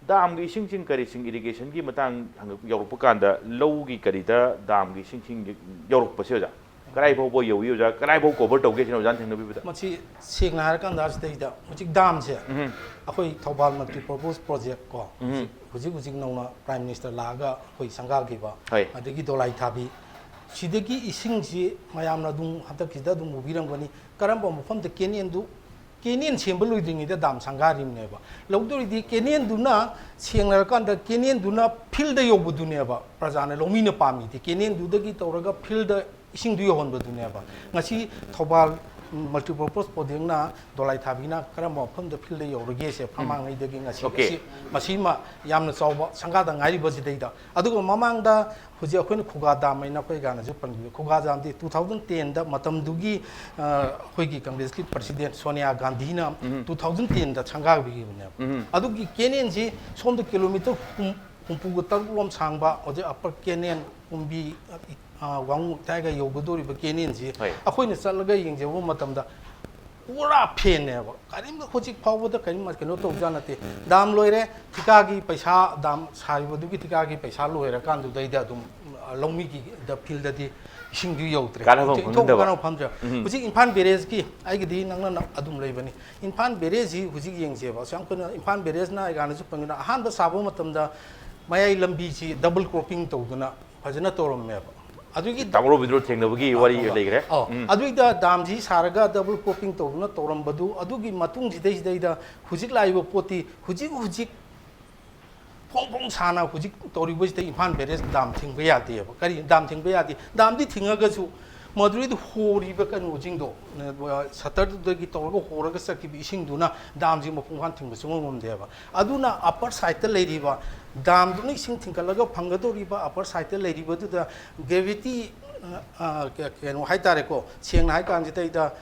ꯗꯥꯝꯒꯤ ꯏꯁꯤꯡꯁꯤꯡ ꯀꯔꯤꯁꯤꯡ ꯏꯔꯤꯒꯦꯁꯟꯒꯤ ꯃꯇꯥꯡ ꯌꯧꯔꯛꯄ ꯀꯥꯟꯗ ꯂꯧꯒꯤ ꯀꯔꯤꯗ ꯗꯥꯝꯒꯤ ꯏꯁꯤꯡꯁꯤꯡ ꯌꯧꯔꯛꯄꯁꯦ ꯑꯣꯖꯥ ꯀꯗꯥꯏ ꯐꯥꯎꯕ ꯌꯧꯏ ꯑꯣꯖꯥ ꯀꯗꯥꯏ ꯐꯥꯎ ꯀꯣꯚꯔ ꯇꯧꯒꯦ ꯁꯤꯅ ꯑꯣꯖꯥꯅ ꯊꯦꯡꯅꯕꯤꯕꯗ ꯃꯁꯤ ꯁꯦꯡꯅ ꯍꯥꯏꯔꯀꯥꯟꯗ ꯁꯤꯗꯩꯗ ꯍꯧꯖꯤꯛ ꯗꯥꯝꯁꯦ ꯑꯩꯈꯣꯏ ꯊꯧꯕꯥꯜ ꯃꯜꯇꯤꯄꯔꯄꯣꯁ ꯄ꯭ꯔꯣꯖꯦꯛ ꯀꯣ ꯍꯧꯖꯤꯛ ꯅꯧꯅ ꯄ꯭ꯔꯥꯏꯝ ꯃꯤꯅꯤꯁꯇꯔ ꯂꯥꯛꯑꯒ ꯑꯩꯈꯣꯏ ꯁꯪꯒꯥꯈꯤꯕ ꯑꯗꯒꯤ ꯗꯣꯂꯥꯏ ꯊꯥꯕꯤ ꯁꯤꯗꯒꯤ ꯏꯁꯤꯡꯁꯤ ꯃꯌꯥꯝꯅ ꯑꯗꯨꯝ ꯍꯟꯗꯛꯁꯤꯗ ꯑꯗꯨꯝ ꯎꯕꯤꯔꯝꯒꯅꯤ ꯀꯔꯝꯕ ꯃꯐꯝꯗ ꯀꯦꯅꯦꯟ ꯁꯦꯝꯕ ꯂꯣꯏꯗ꯭ꯔꯤꯉꯩꯗ ꯗꯥꯝ ꯁꯪꯒꯥꯔꯤꯕꯅꯦꯕ ꯂꯧꯗꯣꯔꯤꯗꯤ ꯀꯦꯅꯦꯟꯗꯨꯅ ꯁꯦꯡꯅꯔꯀꯥꯟꯗ ꯀꯦꯅꯦꯟꯗꯨꯅ ꯐꯤꯜꯗ ꯌꯧꯕꯗꯨꯅꯦꯕ ꯄ꯭ꯔꯖꯥꯅ ꯂꯧꯃꯤꯅ ꯄꯥꯝꯃꯤꯗꯤ ꯀꯦꯅꯦꯟꯗꯨꯗꯒꯤ ꯇꯧꯔꯒ ꯐꯤꯜꯗ ꯏꯁꯤꯡꯗꯨ ꯌꯧꯍꯟꯕꯗꯨꯅꯦꯕ ꯉꯁꯤ ꯊꯧꯕꯥꯜ ꯃꯜꯇꯤꯄꯔꯄꯣꯁ ꯄ꯭ꯔꯣꯖꯦꯛꯅ ꯗꯣꯂꯥꯏ ꯊꯥꯕꯤꯅ ꯀꯔꯝꯕ ꯃꯐꯝꯗ ꯐꯤꯜꯗ ꯌꯧꯔꯒꯦꯁꯦ ꯐꯥꯔꯃꯥꯡꯉꯩꯗꯒꯤ ꯉꯁꯤ ꯃꯁꯤꯃ ꯌꯥꯝꯅ ꯆꯥꯎꯕ ꯁꯪꯒꯥꯗ ꯉꯥꯏꯔꯤꯕꯁꯤꯗꯩꯗ ꯑꯗꯨꯒ ꯃꯃꯥꯡꯗ ꯍꯧꯖꯤꯛ ꯑꯩꯈꯣꯏꯅ ꯈꯨꯒꯥ ꯗꯥꯝ ꯍꯥꯏꯅ ꯑꯩꯈꯣꯏ ꯒꯥꯅꯁꯨ ꯄꯟꯕꯤꯌꯨ ꯈꯨꯒꯥ ꯗꯥꯝꯗꯤ 2010ꯗ ꯃꯇꯝꯗꯨꯒꯤ ꯑꯩꯈꯣꯏꯒꯤ ꯀꯪꯒ꯭ꯔꯦꯁꯀꯤ ꯄ꯭ꯔꯁꯤꯗꯦꯟ ꯁꯣꯅꯤꯌꯥ ꯒꯥꯟꯙꯤꯅ 2010ꯗ ꯁꯪꯒꯥꯕꯤꯈꯤꯕꯅꯦꯕ ꯑꯗꯨꯒꯤ ꯀꯦꯅꯦꯟꯁꯤ ꯁꯣꯝꯗ ꯀꯤꯂꯣꯃꯤꯇꯔ 63 ꯁꯥꯡꯕ ꯍꯧꯖꯤꯛ ꯑꯞꯄꯔ ꯀꯦꯅꯦꯟ ꯀꯨꯝꯕꯤ ꯋꯥꯡꯉꯨ ꯊꯥꯏꯒ ꯌꯧꯒꯗꯧꯔꯤꯕ ꯀꯦꯅꯦꯟꯁꯤ ꯑꯩꯈꯣꯏꯅ ꯆꯠꯂꯒ ꯌꯦꯡꯖꯕ ꯃꯇꯝꯗ ꯄꯨꯔꯥ ꯐꯦꯟꯅꯦꯕ ꯀꯔꯤꯝꯇ ꯍꯧꯖꯤꯛ ꯐꯥꯎꯕꯗ ꯀꯩꯅꯣ ꯇꯧꯖꯥꯠ ꯅꯠꯇꯦ ꯗꯥꯝ ꯂꯣꯏꯔꯦ ꯊꯤꯀꯥꯒꯤ ꯄꯩꯁꯥ ꯗꯥꯝ ꯁꯥꯔꯤꯕꯗꯨꯒꯤ ꯊꯤꯀꯥꯒꯤ ꯄꯩꯁꯥ ꯂꯣꯏꯔꯀꯥꯟꯗꯨꯗꯩꯗ ꯑꯗꯨꯝ ꯂꯧꯃꯤꯒꯤ ꯐꯤꯜꯗꯗꯤ ꯏꯁꯤꯡꯗꯨ ꯌꯧꯗ꯭ꯔꯦ ꯀꯥꯟꯅꯕ ꯐꯪꯗ꯭ꯔꯦ ꯍꯧꯖꯤꯛ ꯏꯝꯐꯥꯜ ꯕꯦꯔꯦꯖꯀꯤ ꯑꯩꯒꯤꯗꯤ ꯅꯪꯅ ꯑꯗꯨꯝ ꯂꯩꯕꯅꯤ ꯏꯝꯐꯥꯜ ꯕꯦꯔꯦꯖꯁꯤ ꯍꯧꯖꯤꯛ ꯌꯦꯡꯁꯦꯕ ꯑꯁꯨꯛ ꯌꯥꯝ ꯀꯨꯏꯅ ꯏꯝꯐꯥꯜ ꯕꯦꯔꯦꯖꯅ ꯑꯩꯒꯥꯅꯁꯨ ꯄꯟꯒꯅ ꯑꯍꯥꯟꯕ ꯁꯥꯕ ꯃꯇꯝꯗ ꯃꯌꯥꯏ ꯂꯝꯕꯤꯁꯤ ꯗꯕꯜ ꯀ꯭ꯔꯣꯞꯄꯤꯡ ꯇꯧꯗꯨꯅ ꯐꯖꯅ ꯇꯧꯔꯝꯃꯦꯕ ꯑꯗꯨꯒꯤ ꯇꯥꯃꯣ ꯔꯣꯕꯤꯟꯗ꯭ꯔꯣ ꯊꯦꯡꯅꯕꯒꯤ ꯋꯥꯔꯤ ꯂꯩꯈ꯭ꯔꯦ ꯑꯗꯨꯏꯗ ꯗꯥꯝꯁꯤ ꯁꯥꯔꯒ ꯗꯕꯜ ꯀ꯭ꯔꯣꯞꯄꯤꯡ ꯇꯧꯗꯨꯅ ꯇꯧꯔꯝꯕꯗꯨ ꯑꯗꯨꯒꯤ ꯃꯇꯨꯡꯁꯤꯗꯩꯗ ꯍꯧꯖꯤꯛ ꯂꯥꯛꯏꯕ ꯄꯣꯠꯇꯤ ꯍꯧꯖꯤꯛ ꯐꯣꯡ ꯁꯥꯅ ꯍꯧꯖꯤꯛ ꯇꯧꯔꯤꯕꯁꯤꯗ ꯏꯝꯐꯥꯜ ꯕꯦꯔꯦꯖ ꯗꯥꯝ ꯊꯤꯡꯕ ꯌꯥꯗꯦꯕ ꯀꯔꯤ ꯗꯥꯝ ꯊꯤꯡꯕ ꯌꯥꯗꯦ ꯗꯥꯝꯗꯤ ꯊꯤꯡꯉꯒꯁꯨ ꯃꯗꯨꯗꯩꯗ ꯍꯣꯔꯤꯕ ꯀꯩꯅꯣꯁꯤꯡꯗꯣ ꯁꯇꯔꯗꯨꯗꯒꯤ ꯇꯧꯔꯒ ꯍꯣꯔꯒ ꯆꯠꯈꯤꯕ ꯏꯁꯤꯡꯗꯨꯅ ꯗꯥꯝꯁꯤ ꯃꯄꯨꯡ ꯐꯥꯅ ꯊꯤꯡꯕ ꯁꯨꯡꯉꯝ ꯉꯝꯗꯦꯕ ꯑꯗꯨꯅ ꯑꯞꯄꯔ ꯁꯥꯏꯗꯇ ꯂꯩꯔꯤꯕ ꯗꯥꯝꯗꯨꯅ ꯏꯁꯤꯡ ꯊꯤꯡꯒꯠꯂꯒ ꯐꯪꯒꯗꯧꯔꯤꯕ ꯑꯞꯄꯔ ꯁꯥꯏꯗꯇ ꯂꯩꯔꯤꯕꯗꯨꯗ ꯒ꯭ꯔꯦꯚꯤꯇꯤ ꯀꯩꯅꯣ ꯍꯥꯏꯇꯥꯔꯦꯀꯣ ꯁꯦꯡꯅ ꯍꯥꯏ ꯀꯥꯟꯁꯤꯗꯩꯗ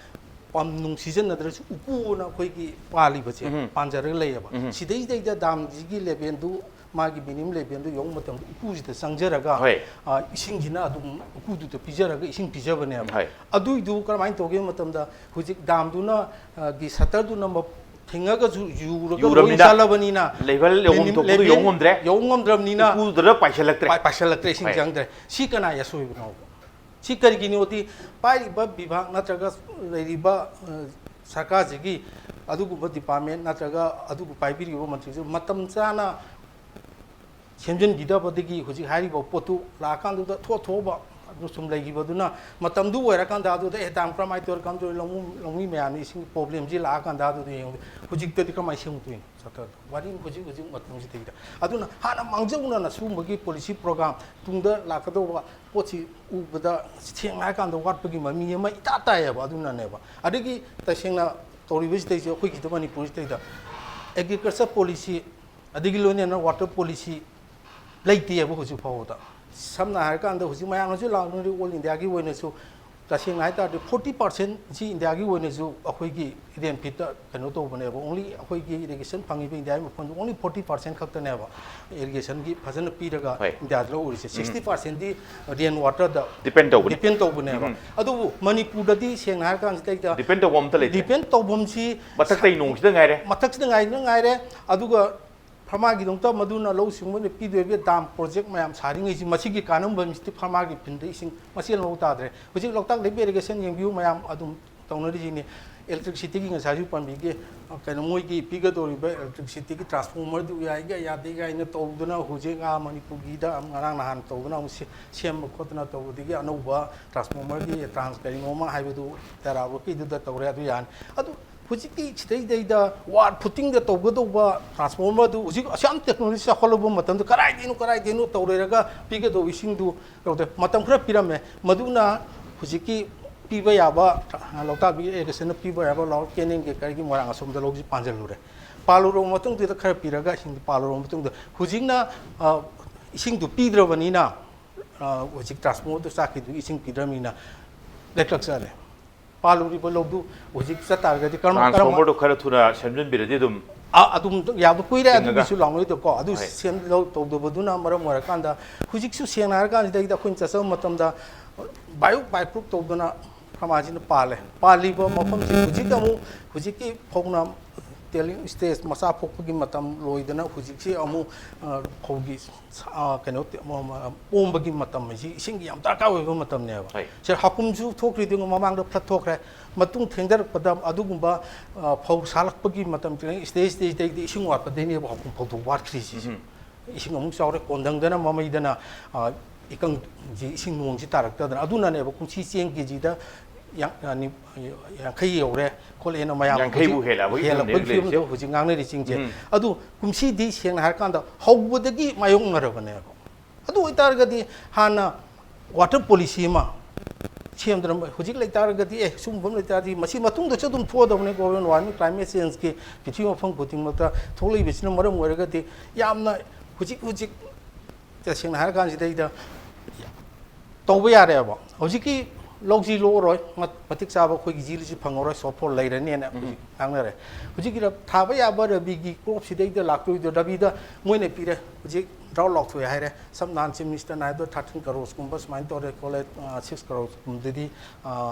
ꯄꯝ ꯅꯨꯡ ꯁꯤꯖꯤꯟꯅꯗ꯭ꯔꯁꯨ ꯎꯄꯨꯅ ꯑꯩꯈꯣꯏꯒꯤ ꯄꯥꯜꯂꯤꯕꯁꯦ ꯄꯥꯟꯖꯔꯒ ꯂꯩꯌꯦꯕ ꯁꯤꯗꯩꯗꯩꯗ ꯗꯥꯝꯁꯤꯒꯤ ꯂꯦꯚꯦꯜꯗꯨ ꯃꯥꯒꯤ ꯃꯤꯅꯤꯃꯝ ꯂꯦꯚꯦꯜꯗꯨ ꯌꯧꯕ ꯃꯇꯝꯗ ꯎꯄꯨꯁꯤꯗ ꯆꯪꯖꯔꯒ ꯏꯁꯤꯡꯁꯤꯅ ꯑꯗꯨꯝ ꯎꯄꯨꯗꯨꯗ ꯄꯤꯖꯔꯒ ꯏꯁꯤꯡ ꯄꯤꯖꯕꯅꯦꯕ ꯑꯗꯨꯏꯗꯨ ꯀꯔꯝꯍꯥꯏꯅ ꯇꯧꯒꯦ ꯃꯇꯝꯗ ꯍꯧꯖꯤꯛ ꯗꯥꯝꯗꯨꯅ ꯒꯤ ꯁꯇꯔꯗꯨꯅ ꯊꯤꯡꯉꯒꯁꯨ ꯌꯨꯔꯒ ꯂꯣꯏ ꯆꯠꯂꯕꯅꯤꯅ ꯂꯦꯚꯦꯜ ꯌꯧꯐꯝ ꯊꯣꯛꯄꯗꯨ ꯌꯧ ꯉꯝꯗ꯭ꯔꯦ ꯉꯝꯗ꯭ꯔꯕꯅꯤꯅ ꯎꯄꯨꯗꯨꯗ ꯄꯥꯏꯁꯜꯂꯛꯇ꯭ꯔꯦ ꯏꯁꯤꯡ ꯆꯪꯗ꯭ꯔꯦ ꯁꯤ ꯀꯅꯥꯒꯤ ꯑꯁꯣꯏꯕꯅꯣ ꯁꯤ ꯀꯔꯤꯒꯤꯅꯣꯗꯤ ꯄꯥꯏꯔꯤꯕ ꯕꯤꯚꯥꯒ ꯅꯠꯇ꯭ꯔꯒ ꯂꯩꯔꯤꯕ ꯁꯔꯀꯥꯔꯁꯤꯒꯤ ꯑꯗꯨꯒꯨꯝꯕ ꯗꯤꯄꯥꯔꯠꯃꯦꯟ ꯅꯠꯇ꯭ꯔꯒ ꯑꯗꯨꯕꯨ ꯄꯥꯏꯕꯤꯔꯤꯕ ꯃꯟꯇ꯭ꯔꯤꯁꯨ ꯃꯇꯝ ꯆꯥꯅ ꯁꯦꯝꯖꯤꯟꯕꯤꯗꯕꯗꯒꯤ ꯍꯧꯖꯤꯛ ꯍꯥꯏꯔꯤꯕ ꯄꯣꯠꯇꯨ ꯂꯥꯛꯑꯀꯥꯟꯗꯨꯗ ꯊꯣꯛꯑꯕ ꯑꯗꯨ ꯁꯨꯝ ꯂꯩꯈꯤꯕꯗꯨꯅ ꯃꯇꯝꯗꯨ ꯑꯣꯏꯔꯀꯥꯟꯗ ꯑꯗꯨꯗ ꯗꯥꯝ ꯀꯔꯝꯍꯥꯏꯅ ꯇꯧꯔ ꯀꯝ ꯇꯧꯔꯤ ꯂꯧꯃꯤ ꯃꯌꯥꯝꯅ ꯏꯁꯤꯡ ꯄ꯭ꯔꯣꯕ꯭ꯂꯦꯝꯁꯤ ꯂꯥꯛꯑꯀꯥꯟꯗ ꯑꯗꯨꯗ ꯌꯦꯡꯉꯨꯗꯦ ꯍꯧꯖꯤꯛꯇꯗꯤ ꯀꯔꯝꯍꯥꯏꯅ ꯁꯦꯝꯒꯗꯣꯏꯅꯣ ꯁꯔꯀꯥꯔꯗꯣ ꯋꯥꯔꯤ ꯍꯧꯖꯤꯛ ꯃꯇꯝꯁꯤꯗꯩꯗ ꯑꯗꯨꯅ ꯍꯥꯟꯅ ꯃꯥꯡꯖꯧꯅꯅ ꯁꯤꯒꯨꯝꯕꯒꯤ ꯄꯣꯂꯤꯁꯤ ꯄ꯭ꯔꯣꯒ꯭ꯔꯥꯝ ꯇꯨꯡꯗ ꯂꯥꯛꯀꯗꯧꯕ ꯄꯣꯠꯁꯤ ꯎꯕꯗ ꯁꯦꯡꯅ ꯍꯥꯏꯔꯀꯥꯟꯗ ꯋꯥꯠꯄꯒꯤ ꯃꯃꯤ ꯑꯃ ꯏꯇꯥ ꯇꯥꯏꯌꯦꯕ ꯑꯗꯨꯅꯅꯦꯕ ꯑꯗꯒꯤ ꯇꯁꯦꯡꯅ ꯇꯧꯔꯤꯕꯁꯤꯗꯩꯁꯦ ꯑꯩꯈꯣꯏꯒꯤꯗ ꯃꯅꯤꯄꯨꯔꯁꯤꯗꯩꯗ ꯑꯦꯒ꯭ꯔꯤꯀꯜꯆꯔ ꯄꯣꯂꯤꯁꯤ ꯑꯗꯒꯤ ꯂꯣꯏꯅꯅ ꯋꯥꯇꯔ ꯄꯣꯂꯤꯁꯤ ꯂꯩꯇꯦꯕ ꯍꯧꯖꯤꯛ ꯐꯥꯎꯕꯗ ꯁꯝꯅ ꯍꯥꯏꯔꯀꯥꯟꯗ ꯍꯧꯖꯤꯛ ꯃꯌꯥꯝꯅꯁꯨ ꯂꯥꯛꯅꯔꯤ ꯑꯣꯜ ꯏꯟꯗꯤꯌꯥꯒꯤ ꯑꯣꯏꯅꯁꯨ तसेंग हाइतारदि 40% जी इंडिया की वनेजु अखोइगी रेनफिट कनो तौबनेबो ओनली अखोइगी इरिगेशन फंगिबे इंडिया मफन ओनली 40% खक्तनेबो इरिगेशन की फजन पीरगा इंडिया लो उरिसे 60% the rain water the depend तौबनेबो अदुबु मणिपुर ददी सेंग हार कान सितैदा डिपेंड तौबम त लेते डिपेंड तौबम सी मथक्तै नोंग सिदा गाइरे मथक्सिदा गाइरे अदुगा फार्मागी दंता मदुना लो सिंगमने पीदोबे दाम प्रोजेक्ट मयाम सारिङै सि मसिगी कानम बमस्ति फार्मागी पिनदे इसिंग मसिल लो तादरे हुजि लोकताक लेबे इरिगेशन यंबिउ मयाम अदुम तौनरि जिनि इलेक्ट्रिसिटी की ngसाजु पनबिगे कनो मोइगी पिगदोरिबे इलेक्ट्रिसिटी की ट्रांसफार्मर दु याइगा यादेगा इन तौदना हुजे गा मणिपुरगी दा ngarang nahan तौदना सेम खोतना तौदिगी अनौबा ट्रांसफार्मर की ट्रांस करिङोमा हाइबदु तराबो की दु तौरे अदु यान अदु हुजिकी छिदैदैदा वार फुटिंग द तौगदौबा ट्रांसफार्मर दु हुजिक असाम टेक्नोलॉजी सखलबो मतम दु कराइदेनु तौरेरगा पिगदो इसिंदु तौदे मतम खरा पिरमे मदुना हुजिकी पीबा याबा लौता बि एगसन पीबा याबा लौ केनिंग के करगी मोरांग असोमदा लौजी पांजलुरे पालुरो मतुंग दु खरा पिरगा इसिंग पालुरो मतुंग दु हुजिकना इसिंग दु पीद्रबनिना हुजिक ट्रांसफार्मर दु साखि दु इसिंग पीद्रमिना लेक्लक साले पालुरिबो लौदु हुजिक सतारगदि कर्म ट्रांसफार्मर दु खरा थुना सेमजन बिरदि दुम अदुम याब कुइरे अदु बिसु लांगoi तो को अदु सेम लो तौदबदुना मरम मरकांदा हुजिकसु सेंना हरकान दैदा खुन चसम मतमदा बायो प्रूफ तौदना फमाजिन पाले पालीबो मफम से हुजिक अमु हुजिकी फोगना टेलिंग स्टेज मसा फोकगी मतम लोइदना हुजिकसी अमु फोगी कनो ओमबगी मतम जी इसिंग याम दरकार ओइबो मतम नेबा से हकुमजु थोक्रिदिंग ममांग द फ्लट थोक्रे मतुंग थेंदर पदम अदुगुंबा फौ सालकपगी मतम stage they इसिंग वापदेने हकुम फौदु वाटख्रिसि इसिंग Amu Chaware कोंदंगदना ममैदना इकंग ji इसिंग नोंगसि तारक्तदना अदुनानेबो कुंसी Cheng केजीदा यांखै you're खोलेन मयाम यांखैबु हेलाबो हुजि ngangnरि चिंजे अदु कुमसी दि सेंग हारकांदा हौबदगी मायोंगरबनेबो अदु इतारगदि हाना वाटर पॉलिसी मा सेमद्रम हुजिक लेतारगदि ए सुमबम लेतारदि मसी मतुंग द चदुम फोदबने गवर्नमेंट वार्मिंग क्लाइमेट चेंज के पिथि मफंग पुतिंग मता थोलै बिसिन मरम ओरगदि यामना हुजिक तसेंग हारकान सिदैदा तौबा यारेबो हुजिकी लौजी लोरोय मतिक चाबा खोई जिलिसि फंगरोय सफल लैरनेना आंगरे हुजिकिरा थाबा याबा रबिगी क्रॉप सिदैदा लाक्टोइदो रबिदा मोइने पिरे हुजिक ड्राउट लॉकथोय हाइरे सम नान चिफ मिनिस्टर नाइदो 13 करोड़ कुंबा स्माइन तोरे कोले 6 करोड़ कुंददी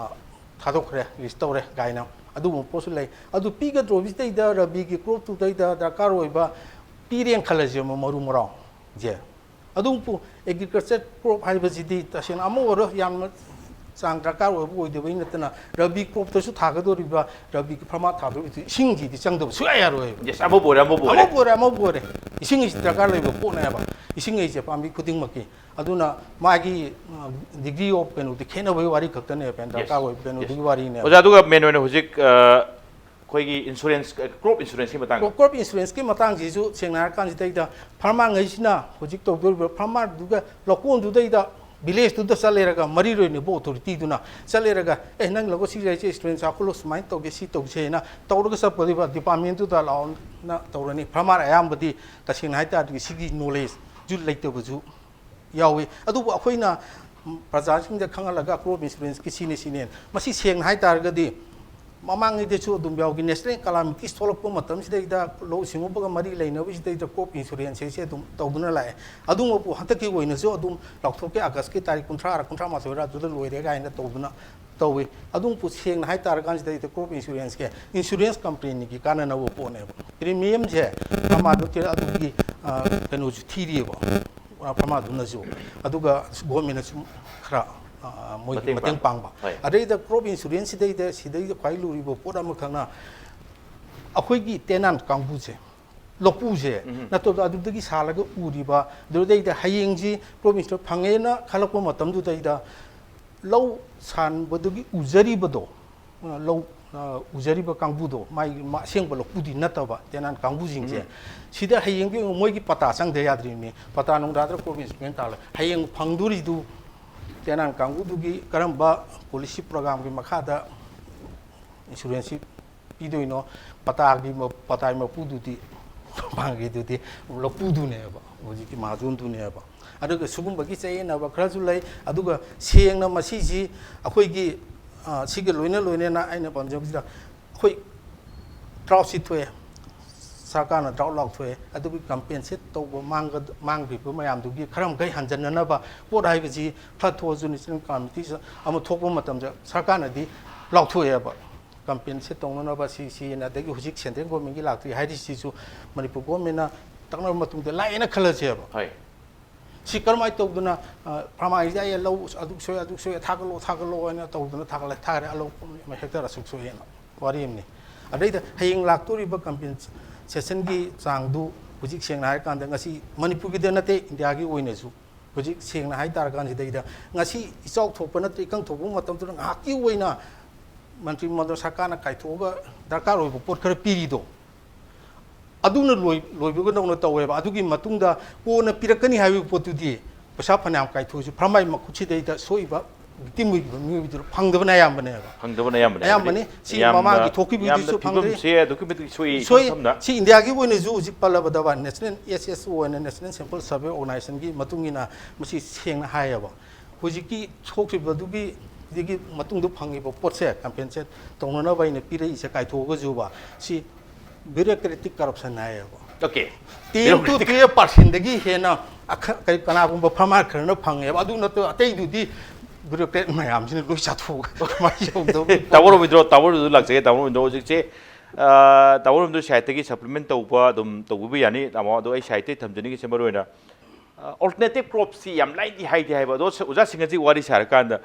थादोखरे रिस्टोरे गाइना अदु पोसु लै अदु पिगा ड्रोबिसदैदा रबिगी क्रॉप तुदैदा दरकार ओइबा पिरें खलजे मरु मराव जे अदुपु एग्रीकल्चर क्रॉप हाइबसिदी तसेन अमोरो याम चांग दरकार ओइदबै नतना रबी क्रॉप तसु थागदोरिबा रबी की फर्मा थादो इसिंजी दि चांगदब सुया यारोय यस अमो बोरे इसिंग इस दरकार लेबो पोनाबा इसिंग इसे पामी खुदिंग मकी अदुना मागी डिग्री ऑफ पेनो दि खेनबय वारी खक्तने पेन दरकार ओइ पेनो दि वारी ने ओजा दुगा मेन ओइना हुजिक खोइगी इंश्योरेंस क्रॉप इंश्योरेंस की मतंग क्रॉप इंश्योरेंस की मतंग जिसु सेंगनार कान जितैदा फार्मा ngैसिना हुजिक तौदोर फार्मा दुगा लकोन दुदैदा विलेज टू चलेरगा मरी रोइने बो अथॉरिटी दुना चलेरगा ए नंग लगो सिजाइचे स्टूडेंट्स आखुलो स्माइन तौगे सि तौसेना तौरगा सपदिबा डिपार्टमेंट टू लाउन ना तौरनी फार्मर आयामबदी तसिन हाइता सिगी नॉलेज जु लैतबजु यावे अदुबो अखोइना प्रजासिंग द खंगलगा क्रॉप इंश्योरेंस की सिने मसी सेंग हाइतारगदी ꯃꯃꯥꯡꯉꯩꯗꯁꯨ ꯑꯗꯨꯝ ꯌꯥꯎꯈꯤ ꯅꯦꯁꯅꯦꯜ ꯀꯂꯥꯃꯤꯇꯤꯁ ꯊꯣꯛꯂꯛꯄ ꯃꯇꯝꯁꯤꯗꯩꯗ ꯂꯧꯎ ꯁꯤꯡꯎꯕꯒ ꯃꯔꯤ ꯂꯩꯅꯕꯁꯤꯗꯩꯗ ꯀ꯭ꯔꯣꯞ ꯏꯟꯁꯨꯔꯦꯟꯁꯁꯦ ꯑꯗꯨꯝ ꯇꯧꯗꯨꯅ ꯂꯥꯛꯑꯦ ꯑꯗꯨꯃꯛꯄꯨ ꯍꯟꯗꯛꯀꯤ ꯑꯣꯏꯅꯁꯨ ꯑꯗꯨꯝ ꯂꯥꯎꯊꯣꯛꯀꯦ ꯑꯥꯒꯁꯀꯤ ꯇꯥꯔꯤꯛ 30ꯔ 31ꯔ ꯑꯗꯨꯗ ꯂꯣꯏꯔꯦ ꯀꯥꯏꯅ ꯇꯧꯗꯨꯅ ꯇꯧꯏ ꯑꯗꯨꯃꯛꯄꯨ ꯁꯦꯡꯅ ꯍꯥꯏꯇꯥꯔꯀꯥꯟꯁꯤꯗꯩꯗ ꯀ꯭ꯔꯣꯞ ꯏꯟꯁꯨꯔꯦꯟꯁꯀꯤ ꯏꯟꯁꯨꯔꯦꯟꯁ ꯀꯝꯄꯦꯅꯤꯒꯤ ꯀꯥꯟꯅꯅꯕ ꯄꯣꯠꯅꯦꯕ ꯄ꯭ꯔꯤꯃꯤꯌꯝꯁꯦ ꯄ꯭ꯔꯃꯥꯗꯨ ꯑꯗꯨꯒꯤ ꯀꯩꯅꯣꯁꯨ ꯊꯤꯔꯤꯑꯕ ꯄ꯭ꯔꯃꯥꯗꯨꯅꯁꯨ ꯑꯗꯨꯒ ꯒꯣꯔꯃꯦꯟꯅꯁꯨ ꯈꯔ ꯃꯣꯏꯒꯤ ꯃꯇꯦꯡ ꯄꯥꯡꯕ ꯑꯗꯩꯗ ꯀ꯭ꯔꯣꯞ ꯏꯟꯁꯨꯔꯦꯟꯁꯁꯤꯗꯩꯗ ꯁꯤꯗꯩꯗ ꯈ꯭ꯋꯥꯏ ꯂꯨꯔꯤꯕ ꯄꯣꯠ ꯑꯃꯈꯛꯅ ꯑꯩꯈꯣꯏꯒꯤ ꯇꯦꯅꯥꯟ ꯀꯥꯡꯕꯨꯁꯦ ꯂꯧꯄꯨꯁꯦ ꯅꯠꯇ꯭ꯔꯒ ꯑꯗꯨꯗꯒꯤ ꯁꯥꯜꯂꯒ ꯎꯔꯤꯕ ꯑꯗꯨꯗꯩꯗ ꯍꯌꯦꯡꯁꯤ ꯀ꯭ꯔꯣꯞ ꯏꯟꯁꯨꯔꯦꯟꯁ ꯐꯪꯉꯦꯅ ꯈꯜꯂꯛꯄ ꯃꯇꯝꯗꯨꯗꯩꯗ ꯂꯧ ꯁꯥꯟꯕꯗꯨꯒꯤ ꯎꯖꯔꯤꯕꯗꯣ ꯂꯧ ꯎꯖꯔꯤꯕ ꯀꯥꯡꯕꯨꯗꯣ ꯃꯥꯒꯤ ꯑꯁꯦꯡꯕ ꯂꯧꯄꯨꯗꯤ ꯅꯠꯇꯕ ꯇꯦꯅꯥꯟ ꯀꯥꯡꯕꯨꯁꯤꯡꯁꯦ ꯁꯤꯗ ꯍꯌꯦꯡꯗꯤ ꯃꯣꯏꯒꯤ ꯄꯇꯥ ꯆꯪꯗ ꯌꯥꯗ꯭ꯔꯤꯕꯅꯤ ꯄꯇꯥ ꯅꯨꯡꯗꯥꯗ ꯀ꯭ꯔꯣꯞ ꯏꯟꯁꯨꯔꯦꯟꯁ ꯇꯥꯜꯂꯦ ꯍꯌꯦꯡ ꯐꯪꯗꯣꯔꯤꯗꯨ ꯇꯦꯅꯥꯟ ꯀꯥꯡꯕꯨꯗꯨꯒꯤ ꯀꯔꯝꯕ ꯄꯣꯂꯤꯁꯤ ꯄ꯭ꯔꯣꯒ꯭ꯔꯥꯝꯒꯤ ꯃꯈꯥꯗ ꯏꯟꯁꯨꯔꯦꯟꯁꯁꯤ ꯄꯤꯗꯣꯏꯅꯣ ꯄꯇꯥꯒꯤ ꯃꯄꯨꯗꯨꯗꯤ ꯃꯥꯒꯤꯗꯨꯗꯤ ꯂꯧꯄꯨꯗꯨꯅꯦꯕ ꯍꯧꯖꯤꯛꯀꯤ ꯃꯍꯥꯖꯣꯟꯗꯨꯅꯦꯕ ꯑꯗꯨꯒ ꯁꯤꯒꯨꯝꯕꯒꯤ ꯆꯌꯦꯠꯅꯕ ꯈꯔꯁꯨ ꯂꯩ ꯑꯗꯨꯒ ꯁꯦꯡꯅ ꯃꯁꯤꯁꯤ ꯑꯩꯈꯣꯏꯒꯤ ꯁꯤꯒ ꯂꯣꯏꯅꯅ ꯑꯩꯅ ꯄꯥꯝꯖꯕꯁꯤꯗ ꯑꯩꯈꯣꯏ ꯗ꯭ꯔꯥꯎꯠꯁꯤ ꯊꯣꯛꯑꯦ ꯁꯔꯀꯥꯔꯅ ꯗ꯭ꯔꯥꯎꯠ ꯂꯥꯎꯊꯣꯛꯑꯦ ꯑꯗꯨꯒꯤ ꯀꯝꯄꯦꯟꯁꯦꯠ ꯇꯧꯕ ꯃꯥꯡꯈ꯭ꯔꯤꯕ ꯃꯌꯥꯝꯗꯨꯒꯤ ꯈꯔ ꯃꯈꯩ ꯍꯟꯖꯟꯅꯅꯕ ꯄꯣꯠ ꯍꯥꯏꯕꯁꯤ ꯐ꯭ꯂꯠ ꯊꯣꯛꯑꯁꯨ ꯅꯦꯁꯅꯦꯜ ꯀꯂꯥꯃꯤꯇꯤ ꯑꯃ ꯊꯣꯛꯄ ꯃꯇꯝꯗ ꯁꯔꯀꯥꯔꯅꯗꯤ ꯂꯥꯎꯊꯣꯛꯑꯦꯕ ꯀꯝꯄꯦꯟꯁꯦꯠ ꯇꯧꯅꯅꯕ ꯁꯤꯅ ꯑꯗꯒꯤ ꯍꯧꯖꯤꯛ ꯁꯦꯟꯇ꯭ꯔꯦꯜ ꯒꯣꯔꯃꯦꯟꯒꯤ ꯂꯥꯛꯇ꯭ꯔꯤ ꯍꯥꯏꯔꯤꯁꯤꯁꯨ ꯃꯅꯤꯄꯨꯔ ꯒꯣꯔꯃꯦꯟꯅ ꯇꯛꯅꯕ ꯃꯇꯨꯡꯗ ꯂꯥꯛꯑꯦꯅ ꯈꯜꯂꯁꯦꯕ ꯁꯤ ꯀꯔꯝꯍꯥꯏꯅ ꯇꯧꯗꯅ ꯐꯥꯔꯃꯥꯁꯤꯗ ꯑꯩ ꯂꯧ ꯑꯗꯨꯛ ꯁꯣꯏ ꯊꯥꯒꯠꯂꯛꯑꯣ ꯍꯥꯏꯅ ꯇꯧꯗꯅ ꯊꯥꯒꯠꯂꯦ ꯂꯧ ꯍꯦꯛꯇꯔ ꯑꯁꯨꯛ ꯁꯣꯏꯑꯦꯅ ꯋꯥꯔꯤ ꯑꯃꯅꯤ ꯑꯗꯩꯗ ꯍꯌꯦꯡ ꯂꯥꯛꯇꯣꯔꯤꯕ ꯀꯝꯄꯦꯟꯁꯦꯁꯟꯒꯤ ꯆꯥꯡꯗꯨ ꯍꯧꯖꯤꯛ ꯁꯦꯡꯅ ꯍꯥꯏꯔꯀꯥꯟꯗ ꯉꯁꯤ ꯃꯅꯤꯄꯨꯔꯒꯤꯗ ꯅꯠꯇꯦ ꯏꯟꯗꯤꯌꯥꯒꯤ ꯑꯣꯏꯅꯁꯨ ꯍꯧꯖꯤꯛ ꯁꯦꯡꯅ ꯍꯥꯏꯇꯥꯔꯀꯥꯟꯁꯤꯗꯩꯗ ꯉꯁꯤ ꯏꯆꯥꯎ ꯊꯣꯛꯄ ꯅꯠꯇ꯭ꯔꯒ ꯏꯀꯪ ꯊꯣꯛꯄ ꯃꯇꯝꯗꯨꯗ ꯉꯥꯏꯍꯥꯛꯀꯤ ꯑꯣꯏꯅ ꯃꯟꯇ꯭ꯔꯤ ꯃꯟꯗꯜ ꯁꯔꯀꯥꯔꯅ ꯀꯥꯏꯊꯣꯛꯑꯒ ꯗꯔꯀꯥꯔ ꯑꯣꯏꯕ ꯄꯣꯠ ꯈꯔ ꯄꯤꯔꯤꯗꯣ ꯑꯗꯨꯅ ꯂꯣꯏꯕꯒꯗꯧꯅ ꯇꯧꯋꯦꯕ ꯑꯗꯨꯒꯤ ꯃꯇꯨꯡꯗ ꯀꯣꯟꯅ ꯄꯤꯔꯛꯀꯅꯤ ꯍꯥꯏꯕ ꯄꯣꯠꯇꯨꯗꯤ ꯄꯩꯁꯥ ꯐꯅꯌꯥꯝ ꯀꯥꯏꯊꯣꯛꯑꯁꯨ ꯐꯥꯔꯃꯔ ꯃꯈꯨꯠꯁꯤꯗꯩꯗ ꯁꯣꯛꯏꯕ ꯚꯤꯛꯇꯤꯝ ꯑꯣꯏꯈꯤꯕ ꯃꯤꯑꯣꯏꯕꯗꯨ ꯐꯪꯗꯕꯅ ꯑꯌꯥꯝꯕꯅꯦ ꯁꯤ ꯃꯃꯥꯡꯒꯤ ꯊꯣꯛꯈꯤꯕꯗꯨꯁꯨ ꯐꯪꯗ꯭ꯔꯤ ꯁꯣꯏ ꯁꯤ ꯏꯟꯗꯤꯌꯥꯒꯤ ꯑꯣꯏꯅꯁꯨ ꯍꯧꯖꯤꯛ ꯄꯜꯂꯕꯗ ꯅꯦꯁꯅꯦꯜ SSO ꯑꯣꯏꯅ ꯅꯦꯁꯅꯦꯜ ꯁꯦꯝꯄꯜ ꯁꯔꯚꯦ ꯑꯣꯔꯒꯅꯥꯏꯖꯦꯁꯟꯒꯤ ꯃꯇꯨꯡ ꯏꯟꯅ ꯃꯁꯤ ꯁꯦꯡꯅ ꯍꯥꯏꯌꯦꯕ ꯍꯧꯖꯤꯛꯀꯤ ꯊꯣꯛꯈꯤꯕꯗꯨꯒꯤ ꯃꯇꯨꯡꯗ ꯐꯪꯉꯤꯕ ꯄꯣꯠꯁꯦ ꯀꯝꯄꯦꯟꯁꯦꯠ ꯇꯧꯅꯅꯕ ꯑꯩꯅ ꯄꯤꯔꯛꯏꯁꯦ ꯀꯥꯏꯊꯣꯛꯑꯒꯁꯨꯕ ꯁꯤ ꯕ꯭ꯌꯨꯔꯣꯀ꯭ꯔꯦꯇꯤꯛ ꯀꯔꯞꯁꯟ ꯍꯥꯏꯌꯦꯕ 10 to 12% ꯍꯦꯟꯅ ꯀꯅꯥꯒꯨꯝꯕ ꯐꯥꯔꯃꯔ ꯈꯔꯅ ꯐꯪꯉꯦꯕ ꯑꯗꯨ ꯅꯠꯇꯕ ꯑꯇꯩꯗꯨꯗꯤ ꯕ꯭ꯌꯨꯔꯣꯀ꯭ꯔꯦꯠ ꯃꯌꯥꯝꯁꯤꯅ ꯂꯣꯏ ꯆꯥꯊꯣꯛꯑꯒ ꯀꯃꯥꯏꯅ ꯇꯧꯗꯧꯕ ꯇꯥꯃꯣ ꯔꯣꯕꯤꯟꯗ꯭ꯔꯣ ꯂꯥꯛꯆꯒꯦ ꯇꯥꯃꯣ ꯔꯣꯕꯤꯟꯗ꯭ꯔꯣ ꯍꯧꯖꯤꯛꯁꯦ ꯇꯥꯃꯣ ꯔꯣꯕꯤꯟꯗ꯭ꯔꯣ ꯁꯥꯏꯠꯇꯒꯤ ꯁꯄ꯭ꯂꯤꯃꯦꯟ ꯇꯧꯕ ꯑꯗꯨꯝ ꯇꯧꯕꯤꯕ ꯌꯥꯅꯤ ꯇꯥꯃꯣ ꯑꯗꯣ ꯑꯩ ꯁꯥꯏꯠꯇꯒꯤ ꯊꯝꯖꯅꯤꯡꯉꯤꯁꯦ ꯃꯔꯨꯑꯣꯏꯅ ꯑꯣꯜꯇꯔꯅꯦꯇꯤቭ ꯀ꯭ꯔꯣꯞꯁꯤ ꯌꯥꯝ ꯂꯥꯏꯗꯤ ꯍꯥꯏꯕ ꯑꯗꯣ ꯑꯣꯖꯥꯁꯤꯡ ꯑꯁꯤ ꯋꯥꯔꯤ ꯁꯥꯔꯀꯥꯟꯗ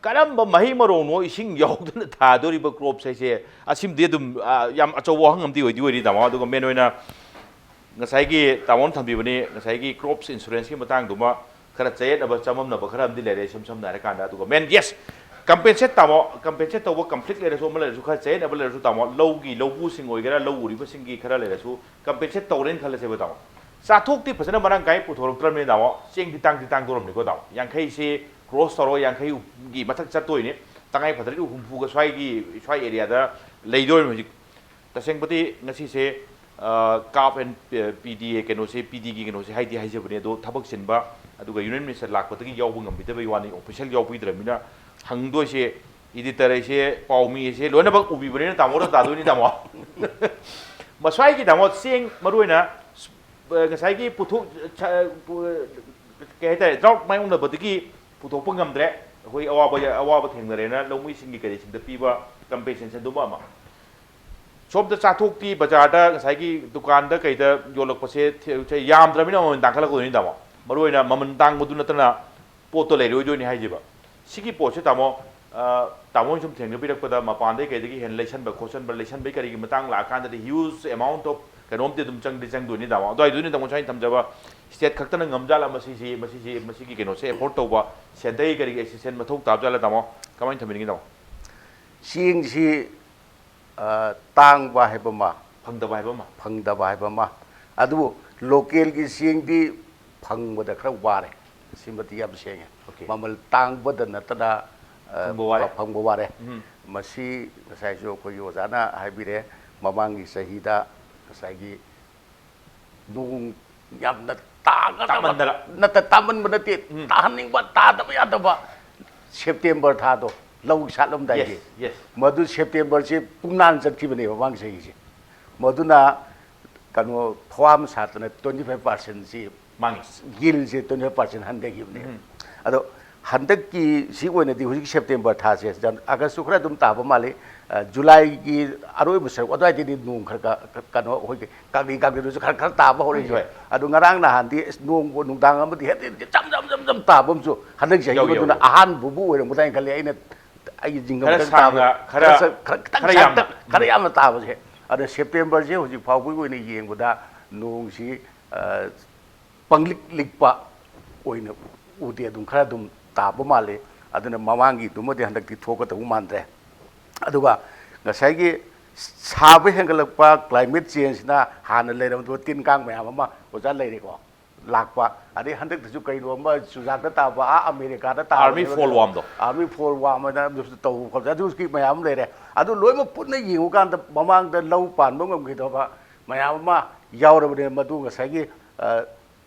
ꯀꯔꯝꯕ ꯃꯍꯩ ꯃꯔꯣꯡꯅꯣ ꯏꯁꯤꯡ ꯌꯥꯎꯗꯅ ꯊꯥꯗꯣꯔꯤꯕ ꯀ꯭ꯔꯣꯞꯁ ꯍꯥꯏꯁꯦ ꯑꯁꯤꯃꯗꯤ ꯑꯗꯨꯝ ꯌꯥꯝ ꯑꯆꯧꯕ ꯋꯥꯍꯪ ꯑꯃꯗꯤ ꯑꯣꯏꯔꯤ ꯇꯥꯃꯣ ꯑꯗꯨꯒ ꯃꯦꯟ ꯑꯣꯏꯅ ꯉꯁꯥꯏꯒꯤ ꯇꯥꯃꯣꯅ ꯊꯝꯕꯤꯕꯅꯤ ꯉꯁꯥꯏꯒꯤ ꯀ꯭ꯔꯣꯞꯁ ꯏꯟꯁꯨꯔꯦꯟꯁꯀꯤ ꯃꯇꯥꯡꯗꯨꯃ ꯈꯔ ꯆꯌꯦꯠꯅꯕ ꯆꯃꯝꯅꯕ ꯈꯔ ꯑꯃꯗꯤ ꯂꯩꯔꯦ ꯁꯝꯅ ꯍꯥꯏꯔꯀꯥꯟꯗ ꯑꯗꯨꯒ ꯃꯦꯟ ꯌꯦꯁ ꯀꯝꯄꯦꯟꯁꯦꯠ ꯇꯧꯕ ꯀꯝꯐ꯭ꯂꯤꯛ ꯂꯩꯔꯁꯨ ꯑꯃ ꯂꯩꯔꯁꯨ ꯈꯔ ꯆꯌꯦꯠꯅꯕ ꯂꯩꯔꯁꯨ ꯇꯥꯃꯣ ꯂꯧꯕꯨꯁꯤꯡ ꯑꯣꯏꯒꯦꯔꯥ ꯂꯧ ꯎꯔꯤꯕꯁꯤꯡꯒꯤ ꯈꯔ ꯂꯩꯔꯁꯨ ꯀꯝꯄꯦꯟꯁꯦꯠ ꯇꯧꯔꯦꯅ ꯈꯜꯂꯁꯦꯕ ꯇꯥꯃꯣ ꯆꯥꯊꯣꯛꯇꯤ ꯐꯖꯅ ꯃꯔꯥꯡ ꯀꯥꯏ ꯄꯨꯊꯣꯔꯛꯇ꯭ꯔꯕꯅꯤ ꯇꯥꯃꯣ ꯆꯦꯡꯗꯤ ꯇꯥꯡꯗꯣꯔꯝꯅꯤꯀꯣ ꯇꯥꯃꯣ 50ꯁꯤ ꯀ꯭ꯔꯣꯁ ꯇꯧꯔꯣ 50ꯒꯤ ꯃꯊꯛ ꯆꯠꯇꯣꯏꯅꯤ ꯇꯉꯥꯏ ꯐꯗ꯭ꯔꯗꯤ ꯍꯨꯝꯐꯨꯒ ꯁ꯭ꯋꯥꯏ ꯑꯦꯔꯤꯌꯥꯗ ꯂꯩꯗꯣꯏꯅꯤ ꯍꯧꯖꯤꯛ ꯇꯁꯦꯡꯕꯗꯤ ꯉꯁꯤꯁꯦ ꯀꯥꯞ ꯑꯦꯟ PDA ꯀꯩꯅꯣꯁꯦ PDꯒꯤ ꯀꯩꯅꯣꯁꯦ ꯍꯥꯏꯖꯕꯅꯦ ꯑꯗꯣ ꯊꯕꯛ ꯆꯤꯟꯕ ꯑꯗꯨꯒ ꯌꯨꯅꯤꯌꯟ ꯃꯤꯅꯤꯁꯇꯔ ꯂꯥꯛꯄꯗꯒꯤ ꯌꯥꯎꯕ ꯉꯝꯕꯤꯗꯕꯒꯤ ꯋꯥꯅꯤ ꯑꯣꯐꯤꯁꯤꯌꯦꯜ ꯌꯥꯎꯕꯤꯗ꯭ꯔꯕꯅꯤ나 ꯍꯪꯗꯣꯏꯁꯦ 이디터ꯔ 이제 파우미 이제 로나박 우비버리는 다모로 다도니 다모 마스와이기 다모 싱 마루이나 가사이기 부토 그해다 드라우트 마이 온다 버디기 부토 뻥감드레 거기 아와바 탱너레나 로미 싱기 그리 싱다 피바 컴페센션 도마마 ꯁꯣꯝꯗ ꯆꯥꯊꯣꯛꯇꯤ ꯕꯖꯥꯔꯗ ꯉꯁꯥꯏꯒꯤ ꯗꯨꯀꯥꯟꯗ ꯀꯩꯗ ꯌꯣꯜꯂꯛꯄꯁꯦ ꯌꯥꯝꯗ꯭ꯔꯕꯅꯤꯅ ꯃꯃꯜ ꯇꯥꯡꯈꯠꯂꯛꯀꯗꯣꯏꯅꯤ ꯇꯥꯃꯣ ꯃꯔꯨꯑꯣꯏꯅ ꯃꯃꯜ ꯇꯥꯡꯕꯗꯨ ꯅꯠꯇꯅ ꯄꯣꯠꯇꯣ ꯂꯩꯔꯣꯏꯗꯣꯏꯅꯤ ꯍꯥꯏꯖꯦꯕ ꯁꯤꯒꯤ ꯄꯣꯠꯁꯦ ꯇꯥꯃꯣ ꯇꯥꯃꯣꯅ ꯁꯨꯝ ꯊꯦꯡꯅꯕꯤꯔꯛꯄꯗ ꯃꯄꯥꯟꯗꯩ ꯀꯩꯗꯒꯤ ꯍꯦꯟꯅ ꯂꯩꯁꯟꯕ ꯈꯣꯠꯆꯟꯕ ꯂꯩꯁꯟꯕꯩ ꯀꯔꯤꯒꯤ ꯃꯇꯥꯡ ꯂꯥꯛꯑꯀꯥꯟꯗꯗꯤ ꯍ꯭ꯌꯨꯖ ꯑꯦꯃꯥꯎꯟꯠ ꯑꯣꯐ ꯀꯩꯅꯣꯝꯗꯤ ꯑꯗꯨꯝ ꯆꯪꯗꯣꯏꯅꯤ ꯇꯥꯃꯣ ꯑꯗꯨꯋꯥꯏꯗꯨꯅꯤ ꯇꯥꯃꯣ ꯉꯁꯥꯏ ꯊꯝꯖꯕ ꯁ꯭ꯇꯦꯠ ꯈꯛꯇꯅ ꯉꯝꯖꯥꯠꯂ ꯃꯁꯤꯒꯤ ꯀꯩꯅꯣꯁꯦ ꯑꯦꯐꯣꯔꯠ ꯇꯧꯕ ꯁꯦꯟꯇꯔꯒꯤ ꯀꯔꯤꯒꯤ ꯑꯦꯁꯤꯁꯇꯦꯟ ꯃꯊꯧ ꯇꯥꯕꯖꯥꯠꯂ ꯇꯥꯃꯣ ꯀꯃꯥꯏꯅ ꯊꯝꯕꯤꯅꯤꯡꯉꯤ ꯇꯥꯃꯣ ꯆꯦꯡꯁꯤ ꯇꯥꯡꯕ ꯍꯥꯏꯕ ꯑꯃ ꯐꯪꯗꯕ ꯍꯥꯏꯕ ꯑꯃ ꯑꯗꯨꯕꯨ ꯂꯣꯀꯦꯜꯒꯤ ꯆꯦꯡꯗꯤ ꯐꯪꯕꯗ ꯈꯔ ꯋꯥꯔꯦ ꯁꯤꯃꯗꯤ ꯌꯥꯝ ꯁꯦꯡꯉꯦ ꯃꯃꯜ ꯇꯥꯡꯕꯗ ꯅꯠꯇꯅ ꯐꯪꯕ ꯋꯥꯔꯦ ꯃꯁꯤ ꯉꯁꯥꯏꯁꯨ ꯑꯩꯈꯣꯏꯒꯤ ꯑꯣꯖꯥꯅ ꯍꯥꯏꯕꯤꯔꯦ ꯃꯃꯥꯡꯒꯤ ꯆꯍꯤꯗ ꯉꯁꯥꯏꯒꯤ ꯅꯣꯡ ꯌꯥꯝꯅ ꯇꯥꯃꯟꯕ ꯅꯠꯇꯦ ꯇꯥꯍꯟꯅꯤꯡꯕ ꯇꯥꯗꯕ ꯌꯥꯗꯕ ꯁꯦꯞꯇꯦꯝꯕꯔ ꯊꯥꯗꯣ ꯂꯧ ꯁꯥꯠꯂꯝꯗꯥꯏꯒꯤ yes ꯃꯗꯨ ꯁꯦꯞꯇꯦꯝꯕꯔꯁꯤ ꯄꯨꯡꯅꯥꯡ ꯆꯠꯈꯤꯕꯅꯦꯕ ꯃꯃꯥꯡ ꯆꯍꯤꯁꯦ ꯃꯗꯨꯅ ꯀꯩꯅꯣ ꯐꯧꯋꯥꯝ ꯁꯥꯠꯇꯅ 25%ꯁꯤ ꯃꯥꯡꯉꯤ ꯌꯤꯜꯁꯦ 25% ꯍꯟꯊꯈꯤꯕꯅꯦ ꯑꯗꯣ ꯍꯟꯗꯛꯀꯤ ꯁꯤ ꯑꯣꯏꯅꯗꯤ ꯍꯧꯖꯤꯛ ꯁꯦꯞꯇꯦꯝꯕꯔ ꯊꯥꯁꯦ ꯑꯥꯒꯁꯁꯨ ꯈꯔ ꯑꯗꯨꯝ ꯇꯥꯕ ꯃꯥꯜꯂꯤ ꯖꯨꯂꯥꯏꯒꯤ ꯑꯔꯣꯏꯕ ꯁꯔꯨꯛ ꯑꯗꯨꯋꯥꯏꯗꯗꯤ ꯅꯣꯡ ꯈꯔ ꯀꯩꯅꯣ ꯑꯩꯈꯣꯏꯒꯤ ꯀꯥꯡꯗꯨꯁꯨ ꯈꯔ ꯇꯥꯕ ꯍꯧꯔꯛꯏꯁꯦ ꯑꯗꯣ ꯉꯔꯥꯡ ꯅꯍꯥꯟꯗꯤ ꯅꯣꯡ ꯅꯨꯡꯗꯥꯡ ꯑꯃꯗꯤ ꯍꯦꯛꯇ ꯖꯝ ꯇꯥꯕ ꯑꯃꯁꯨ ꯍꯟꯗꯛ ꯆꯍꯤ ꯃꯗꯨꯅ ꯑꯍꯥꯟꯕꯕꯨ ꯑꯣꯏꯔꯝꯒꯗ꯭ꯔꯥ ꯍꯥꯏꯅ ꯈꯜꯂꯤ ꯑꯩꯅ ꯑꯩꯒꯤ ꯖꯤꯡꯒꯝꯇꯪ ꯇꯥꯕꯈꯔ ꯌꯥꯝꯅ ꯇꯥꯕꯁꯦ ꯑꯗꯣ ꯁꯦꯞꯇꯦꯝꯕꯔꯁꯦ ꯍꯧꯖꯤꯛ ꯐꯥꯎꯕꯒꯤ ꯑꯣꯏꯅ ꯌꯦꯡꯕꯗ ꯅꯣꯡꯁꯤ ꯄꯪꯂꯤꯛ ꯂꯤꯛꯄ ꯑꯣꯏꯅ ꯎꯗꯦ ꯑꯗꯨꯝ ꯈꯔ ꯑꯗꯨꯝ ꯇꯥꯕ ꯃꯥꯜꯂꯤ ꯑꯗꯨꯅ ꯃꯃꯥꯡꯒꯤꯗꯨꯃꯗꯤ ꯍꯟꯗꯛꯇꯤ ꯊꯣꯛꯀꯗꯧꯕ ꯃꯥꯟꯗ꯭ꯔꯦ ꯑꯗꯨꯒ ꯉꯁꯥꯏꯒꯤ ꯁꯥꯕ ꯍꯦꯟꯒꯠꯂꯛꯄ ꯀ꯭ꯂꯥꯏꯃꯦꯠ ꯆꯦꯟꯖꯅ ꯍꯥꯟꯅ ꯂꯩꯔꯝꯕ ꯇꯤꯟ ꯀꯥꯡ ꯃꯌꯥꯝ ꯑꯃ ꯑꯣꯖꯥ ꯂꯩꯔꯦꯀꯣ ꯂꯥꯛꯄ ꯑꯗꯩ ꯍꯟꯗꯛꯇꯁꯨ ꯀꯩꯅꯣ ꯑꯃ ꯆꯨꯖꯥꯛꯇ ꯇꯥꯕ ꯑꯃꯦꯔꯤꯀꯥꯗ ꯇꯥꯕ ꯑꯥꯔꯃꯤ ꯐꯣꯜ ꯋꯥꯝꯗꯣ ꯑꯥꯔꯃꯤ ꯐꯣꯜ ꯋꯥꯝ ꯑꯅ ꯇꯧꯕ ꯈꯣꯠꯄ ꯑꯗꯨꯒꯤ ꯃꯌꯥꯝ ꯑꯃ ꯂꯩꯔꯦ ꯑꯗꯨ ꯂꯣꯏꯅꯃꯛ ꯄꯨꯟꯅ ꯌꯦꯡꯉꯨꯀꯥꯟꯗ ꯃꯃꯥꯡꯗ ꯂꯧ ꯄꯥꯟꯕ ꯉꯝꯈꯤꯗꯕ ꯃꯌꯥꯝ ꯑꯃ ꯌꯥꯎꯔꯕꯅꯦ ꯃꯗꯨ ꯉꯁꯥꯏꯒꯤ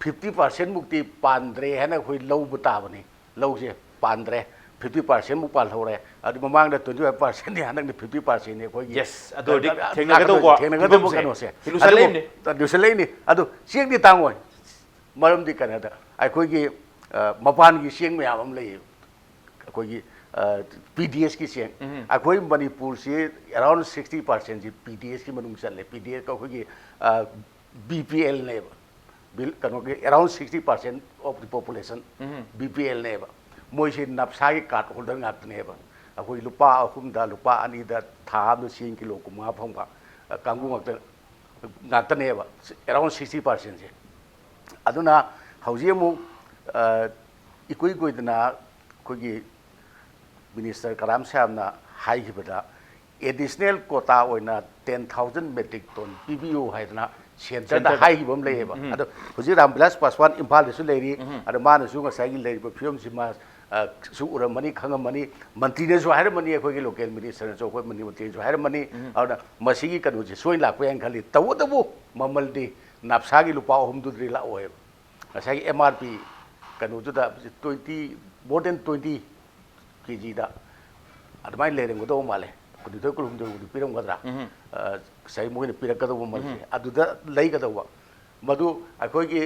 50% ꯃꯨꯛꯇꯤ ꯄꯥꯟꯗ꯭ꯔꯦ ꯍꯥꯏꯅ ꯑꯩꯈꯣꯏ ꯂꯧꯕ ꯇꯥꯕꯅꯤ ꯂꯧꯁꯦ ꯄꯥꯟꯗ꯭ꯔꯦ 50% ꯃꯨꯛ ꯄꯥꯜꯍꯧꯔꯦ ꯑꯗꯨ ꯃꯃꯥꯡꯗ 25%ꯅꯤ ꯍꯟꯗꯛꯅ 50%ꯅꯤ ꯑꯩꯈꯣꯏꯒꯤ ꯌꯦꯁ ꯑꯗꯨꯗꯤ ꯊꯦꯡꯅꯒꯗꯧꯕ ꯀꯩꯅꯣꯁꯦ ꯂꯨꯁꯜꯂꯛꯏꯕꯅꯤ ꯑꯗꯨ ꯆꯦꯡꯗꯤ ꯇꯥꯡꯉꯣꯏ ꯃꯔꯝꯗꯤ ꯀꯩꯅꯣꯗ ꯑꯩꯈꯣꯏꯒꯤ ꯃꯄꯥꯟꯒꯤ ꯆꯦꯡ ꯃꯌꯥꯝ ꯑꯃ ꯂꯩꯌꯦ ꯑꯩꯈꯣꯏꯒꯤ PDSꯀꯤ ꯆꯦꯡ ꯑꯩꯈꯣꯏ ꯃꯅꯤꯄꯨꯔꯁꯤ ꯑꯦꯔꯥꯎꯟ 60%ꯁꯤ PDSꯀꯤ ꯃꯅꯨꯡ ꯆꯜꯂꯦ PDS ꯑꯩꯈꯣꯏꯒꯤ BPLꯅꯦꯕ ꯀꯩꯅꯣꯒꯤ ꯑꯦꯔꯥꯎꯟ 60% ꯑꯣꯐ ꯗꯤ ꯄꯣꯄꯨꯂꯦꯁꯟ BPLꯅꯦꯕ ꯃꯣꯏꯁꯤ ꯅꯞꯁꯥꯒꯤ ꯀꯥꯔꯠ ꯍꯣꯜꯗꯔ ꯉꯥꯛꯇꯅꯦꯕ ꯑꯩꯈꯣꯏ ꯂꯨꯄꯥ 3ꯗ ꯂꯨꯄꯥ 2ꯗ ꯊꯥ ꯑꯃꯗ ꯆꯦꯡ ꯀꯤꯂꯣ 50 ꯐꯪꯕ ꯀꯥꯡꯕꯨ ꯉꯥꯛꯇꯅꯦꯕ ꯑꯦꯔꯥꯎꯟ 60%ꯁꯦ ꯑꯗꯨꯅ ꯍꯧꯖꯤꯛ ꯑꯃꯨꯛ ꯏꯀꯨꯏ ꯀꯨꯏꯗꯅ ꯑꯩꯈꯣꯏꯒꯤ ꯃꯤꯅꯤꯁꯇꯔ ꯀꯔꯥꯝ ꯁꯥꯍꯦꯕꯅ ꯍꯥꯏꯈꯤꯕꯗ ꯑꯦꯗꯤꯁꯅꯦꯜ ꯀꯣꯇꯥ ꯑꯣꯏꯅ 10,000 ꯃꯦꯇ꯭ꯔꯤꯛ ꯇꯣꯟ ꯄꯤꯕꯤꯌꯨ ꯍꯥꯏꯗꯅ ꯁꯦꯟꯇꯔꯗ ꯍꯥꯏꯈꯤꯕ ꯑꯃ ꯂꯩꯌꯦꯕ ꯑꯗꯣ ꯍꯧꯖꯤꯛ ꯔꯥꯝꯕꯤꯂꯥꯁ ꯄꯥꯁꯋꯥꯟ ꯏꯝꯐꯥꯜꯗꯁꯨ ꯂꯩꯔꯤ ꯑꯗꯣ ꯃꯥꯅꯁꯨ ꯉꯁꯥꯏꯒꯤ ꯂꯩꯔꯤꯕ ꯐꯤꯕꯝꯁꯤ ꯁꯨ ꯎꯔꯝꯃꯅꯤ ꯈꯪꯉꯝꯃꯅꯤ ꯃꯟꯇ꯭ꯔꯤꯅꯁꯨ ꯍꯥꯏꯔꯝꯃꯅꯤ ꯑꯩꯈꯣꯏꯒꯤ ꯂꯣꯀꯦꯜ ꯃꯤꯅꯤꯁꯇꯔꯅꯁꯨ ꯑꯩꯈꯣꯏ ꯃꯟꯇ꯭ꯔꯤꯅꯁꯨ ꯍꯥꯏꯔꯝꯃꯅꯤ ꯑꯗꯨꯅ ꯃꯁꯤꯒꯤ ꯀꯩꯅꯣꯁꯤ ꯁꯣꯏ ꯂꯥꯛꯄ ꯌꯥꯏꯅ ꯈꯜꯂꯤ ꯇꯧꯕꯇꯕꯨ ꯃꯃꯜꯗꯤ ꯅꯥꯞꯁꯥꯒꯤ ꯂꯨꯄꯥ 3ꯗꯨꯗꯤ ꯂꯥꯛꯑꯣꯏꯕ ꯉꯁꯥꯏꯒꯤ MRP ꯀꯩꯅꯣꯗꯨꯗ 20 more than 20 kgꯗ ꯑꯗꯨꯃꯥꯏꯅ ꯂꯩꯔꯝꯒꯗꯧꯕ ꯃꯥꯜꯂꯦ 22-23 ꯄꯤꯔꯝꯒꯗ꯭ꯔꯥ ꯉꯁꯥꯏ ꯃꯣꯏꯅ ꯄꯤꯔꯛꯀꯗꯧꯕ ꯃꯃꯜꯁꯦ ꯑꯗꯨꯗ ꯂꯩꯒꯗꯧꯕ ꯃꯗꯨ ꯑꯩꯈꯣꯏꯒꯤ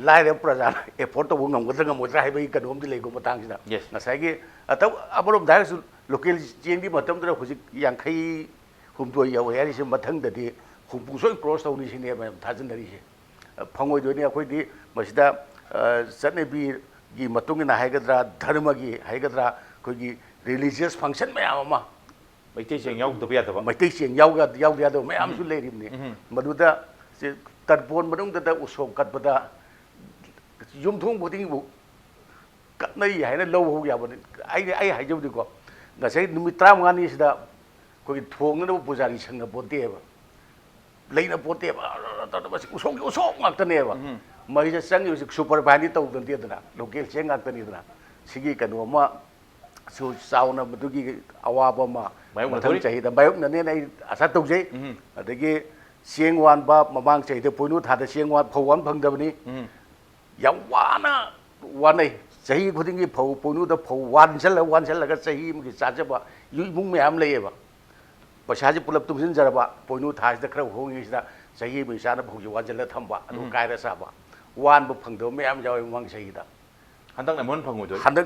ꯂꯥꯏꯔꯕ ꯄ꯭ꯔꯖꯥꯅ ꯑꯦꯐꯣꯔꯠ ꯇꯧꯕ ꯉꯝꯒꯗ꯭ꯔꯥ ꯉꯝꯃꯣꯏꯗ꯭ꯔꯥ ꯍꯥꯏꯕꯒꯤ ꯀꯩꯅꯣꯝꯗꯤ ꯂꯩꯀꯣ ꯃꯇꯥꯡꯁꯤꯗ ꯉꯁꯥꯏꯒꯤ ꯑꯃꯔꯣꯝꯗ ꯍꯥꯏꯔꯒꯁꯨ ꯂꯣꯀꯦꯜ ꯆꯦꯡꯒꯤ ꯃꯇꯝꯗꯨꯗ ꯍꯧꯖꯤꯛ 50-60 ꯌꯧꯋꯦ ꯍꯥꯏꯔꯤꯁꯦ ꯃꯊꯪꯗꯗꯤ ꯍꯨꯝꯐꯨ ꯁꯣꯏ ꯀ꯭ꯔꯣꯁ ꯇꯧꯅꯤꯁꯤꯅꯦꯕ ꯃꯌꯥꯝ ꯊꯥꯖꯅꯔꯤꯁꯦ ꯐꯪꯉꯣꯏꯗꯣꯏꯅꯤ ꯑꯩꯈꯣꯏꯗꯤ ꯃꯁꯤꯗ ꯆꯠꯅꯕꯤꯒꯤ ꯃꯇꯨꯡ ꯏꯟꯅ ꯍꯥꯏꯒꯗ꯭ꯔꯥ ꯙꯔꯃꯒꯤ ꯍꯥꯏꯒꯗ꯭ꯔꯥ ꯑꯩꯈꯣꯏꯒꯤ ꯔꯤꯂꯤꯖꯤꯌꯁ ꯐꯪꯁꯟ ꯃꯌꯥꯝ ꯑꯃ ꯃꯩꯇꯩ ꯆꯦꯡ ꯌꯥꯎꯗꯕ ꯌꯥꯗꯕ ꯃꯩꯇꯩ ꯆꯦꯡ ꯌꯥꯎꯗ ꯌꯥꯗꯕ ꯃꯌꯥꯝꯁꯨ ꯂꯩꯔꯤꯕꯅꯤ ꯃꯗꯨꯗ ꯇꯔꯄꯣꯟ ꯃꯅꯨꯡꯗ ꯎꯁꯣꯞ ꯀꯠꯄꯗ ꯌꯨꯝꯊꯣꯡ ꯈꯨꯗꯤꯡꯒꯤꯕꯨ ꯀꯠꯅꯩ ꯍꯥꯏꯅ ꯂꯧꯍꯧ ꯌꯥꯕꯅꯤ ꯑꯩ ꯍꯥꯏꯖꯕꯗꯤꯀꯣ ꯉꯁꯥꯏ ꯅꯨꯃꯤꯠ 35ꯅꯤꯁꯤꯗ ꯑꯩꯈꯣꯏꯒꯤ ꯊꯣꯡꯅꯅꯕ ꯄꯨꯖꯥꯔꯤ ꯁꯪꯅ ꯄꯣꯠꯇꯦꯕ ꯂꯩꯅ ꯄꯣꯠꯇꯦꯕ ꯃꯁꯤ ꯎꯁꯣꯞꯀꯤ ꯎꯁꯣꯞ ꯉꯥꯛꯇꯅꯦꯕ ꯃꯩꯁꯦ ꯆꯪꯉꯤꯕꯁꯤ ꯁꯨꯄꯔꯚꯥꯏꯟꯗꯤ ꯇꯧꯗꯅꯗꯦꯗꯅ ꯂꯣꯀꯦꯜ ꯆꯦꯡ ꯉꯥꯛꯇꯅꯤꯗꯅ ꯁꯤꯒꯤ ꯀꯩꯅꯣ ꯑꯃ ꯁꯨ ꯆꯥꯎꯅ ꯃꯗꯨꯒꯤ ꯑꯋꯥꯕ ꯑꯃ ꯃꯊꯪ ꯆꯍꯤꯗ ꯃꯥꯌꯣꯛꯅꯅꯦꯅ ꯑꯩ ꯑꯁꯥ ꯇꯧꯖꯩ ꯑꯗꯒꯤ ꯆꯦꯡ ꯋꯥꯟꯕ ꯃꯃꯥꯡ ꯆꯍꯤꯗ ꯄꯣꯏꯅꯨ ꯊꯥꯗ ꯆꯦꯡ ꯐꯧ ꯋꯥꯟ ꯐꯪꯗꯕꯅꯤ ꯌꯥꯝ ꯋꯥꯅꯩ ꯆꯍꯤ ꯈꯨꯗꯤꯡꯒꯤ ꯐꯧ ꯄꯣꯏꯅꯨꯗ ꯐꯧ ꯋꯥꯟꯁꯜꯂꯒ ꯆꯍꯤ ꯑꯃꯒꯤ ꯆꯥꯖꯕ ꯏꯃꯨꯡ ꯃꯌꯥꯝ ꯂꯩꯌꯦꯕ ꯄꯩꯁꯥꯁꯦ ꯄꯨꯂꯞ ꯇꯨꯡꯁꯤꯟꯖꯔꯕ ꯄꯣꯏꯅꯨ ꯊꯥꯁꯤꯗ ꯈꯔ ꯍꯣꯡꯉꯤꯁꯤꯗ ꯆꯍꯤ ꯑꯃꯒꯤ ꯆꯥꯅꯕ ꯐꯧꯁꯤ ꯋꯥꯟꯁꯤꯜꯂꯒ ꯊꯝꯕ ꯑꯗꯨꯒ ꯀꯥꯏꯔ ꯆꯥꯕ ꯋꯥꯟꯕ ꯐꯪꯗꯕ ꯃꯌꯥꯝ ꯌꯥꯎꯋꯦ ꯃꯃꯥꯡ ꯆꯍꯤꯗ ꯍꯟꯗꯛꯅ ꯑꯃꯨꯛ ꯍꯟꯅ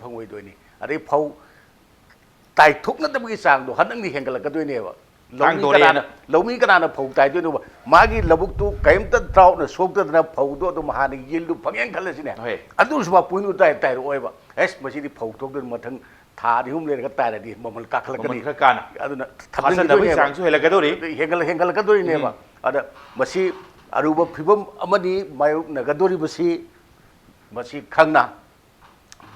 ꯐꯪꯉꯣꯏꯗꯣꯏꯅꯤ ꯑꯗꯩ ꯐꯧ ꯇꯥꯏꯊꯣꯛꯅꯗꯕꯒꯤ ꯆꯥꯡꯗꯣ ꯍꯟꯗꯛꯅꯤ ꯍꯦꯟꯒꯠꯂꯛꯀꯗꯣꯏꯅꯦꯕ ꯂꯧꯃꯤ ꯀꯅꯥꯅ ꯐꯧ ꯇꯥꯏꯗꯣꯏꯅꯣꯕ ꯃꯥꯒꯤ ꯂꯧꯕꯨꯛꯇꯨ ꯀꯔꯤꯝꯇ ꯗ꯭ꯔꯥꯎꯠꯅ ꯁꯣꯛꯇꯗꯅ ꯐꯧꯗꯣ ꯑꯗꯨꯝ ꯍꯥꯟꯅꯒꯤ ꯌꯤꯜꯗꯨ ꯐꯪꯉꯦꯅ ꯈꯜꯂꯁꯤꯅꯦ ꯑꯗꯨꯁꯨ ꯄꯣꯏꯅꯨ ꯇꯥꯏꯔꯛꯑꯣꯏꯕ ꯑꯦꯁ ꯃꯁꯤꯗꯤ ꯐꯧ ꯊꯣꯛꯇꯅ ꯃꯊꯪ ꯊꯥ 2 ꯂꯩꯔꯒ ꯇꯥꯏꯔꯗꯤ ꯃꯃꯜ ꯀꯥꯈꯠꯂꯛꯀꯅꯤ ꯑꯗꯨꯅ ꯍꯦꯟꯒꯠꯂꯛꯀꯗꯣꯏꯅꯦꯕ ꯑꯗ ꯃꯁꯤ ꯑꯔꯨꯕ ꯐꯤꯕꯝ ꯑꯃꯅꯤ ꯃꯥꯌꯣꯛꯅꯒꯗꯧꯔꯤꯕꯁꯤ ꯃꯁꯤ ꯈꯪꯅ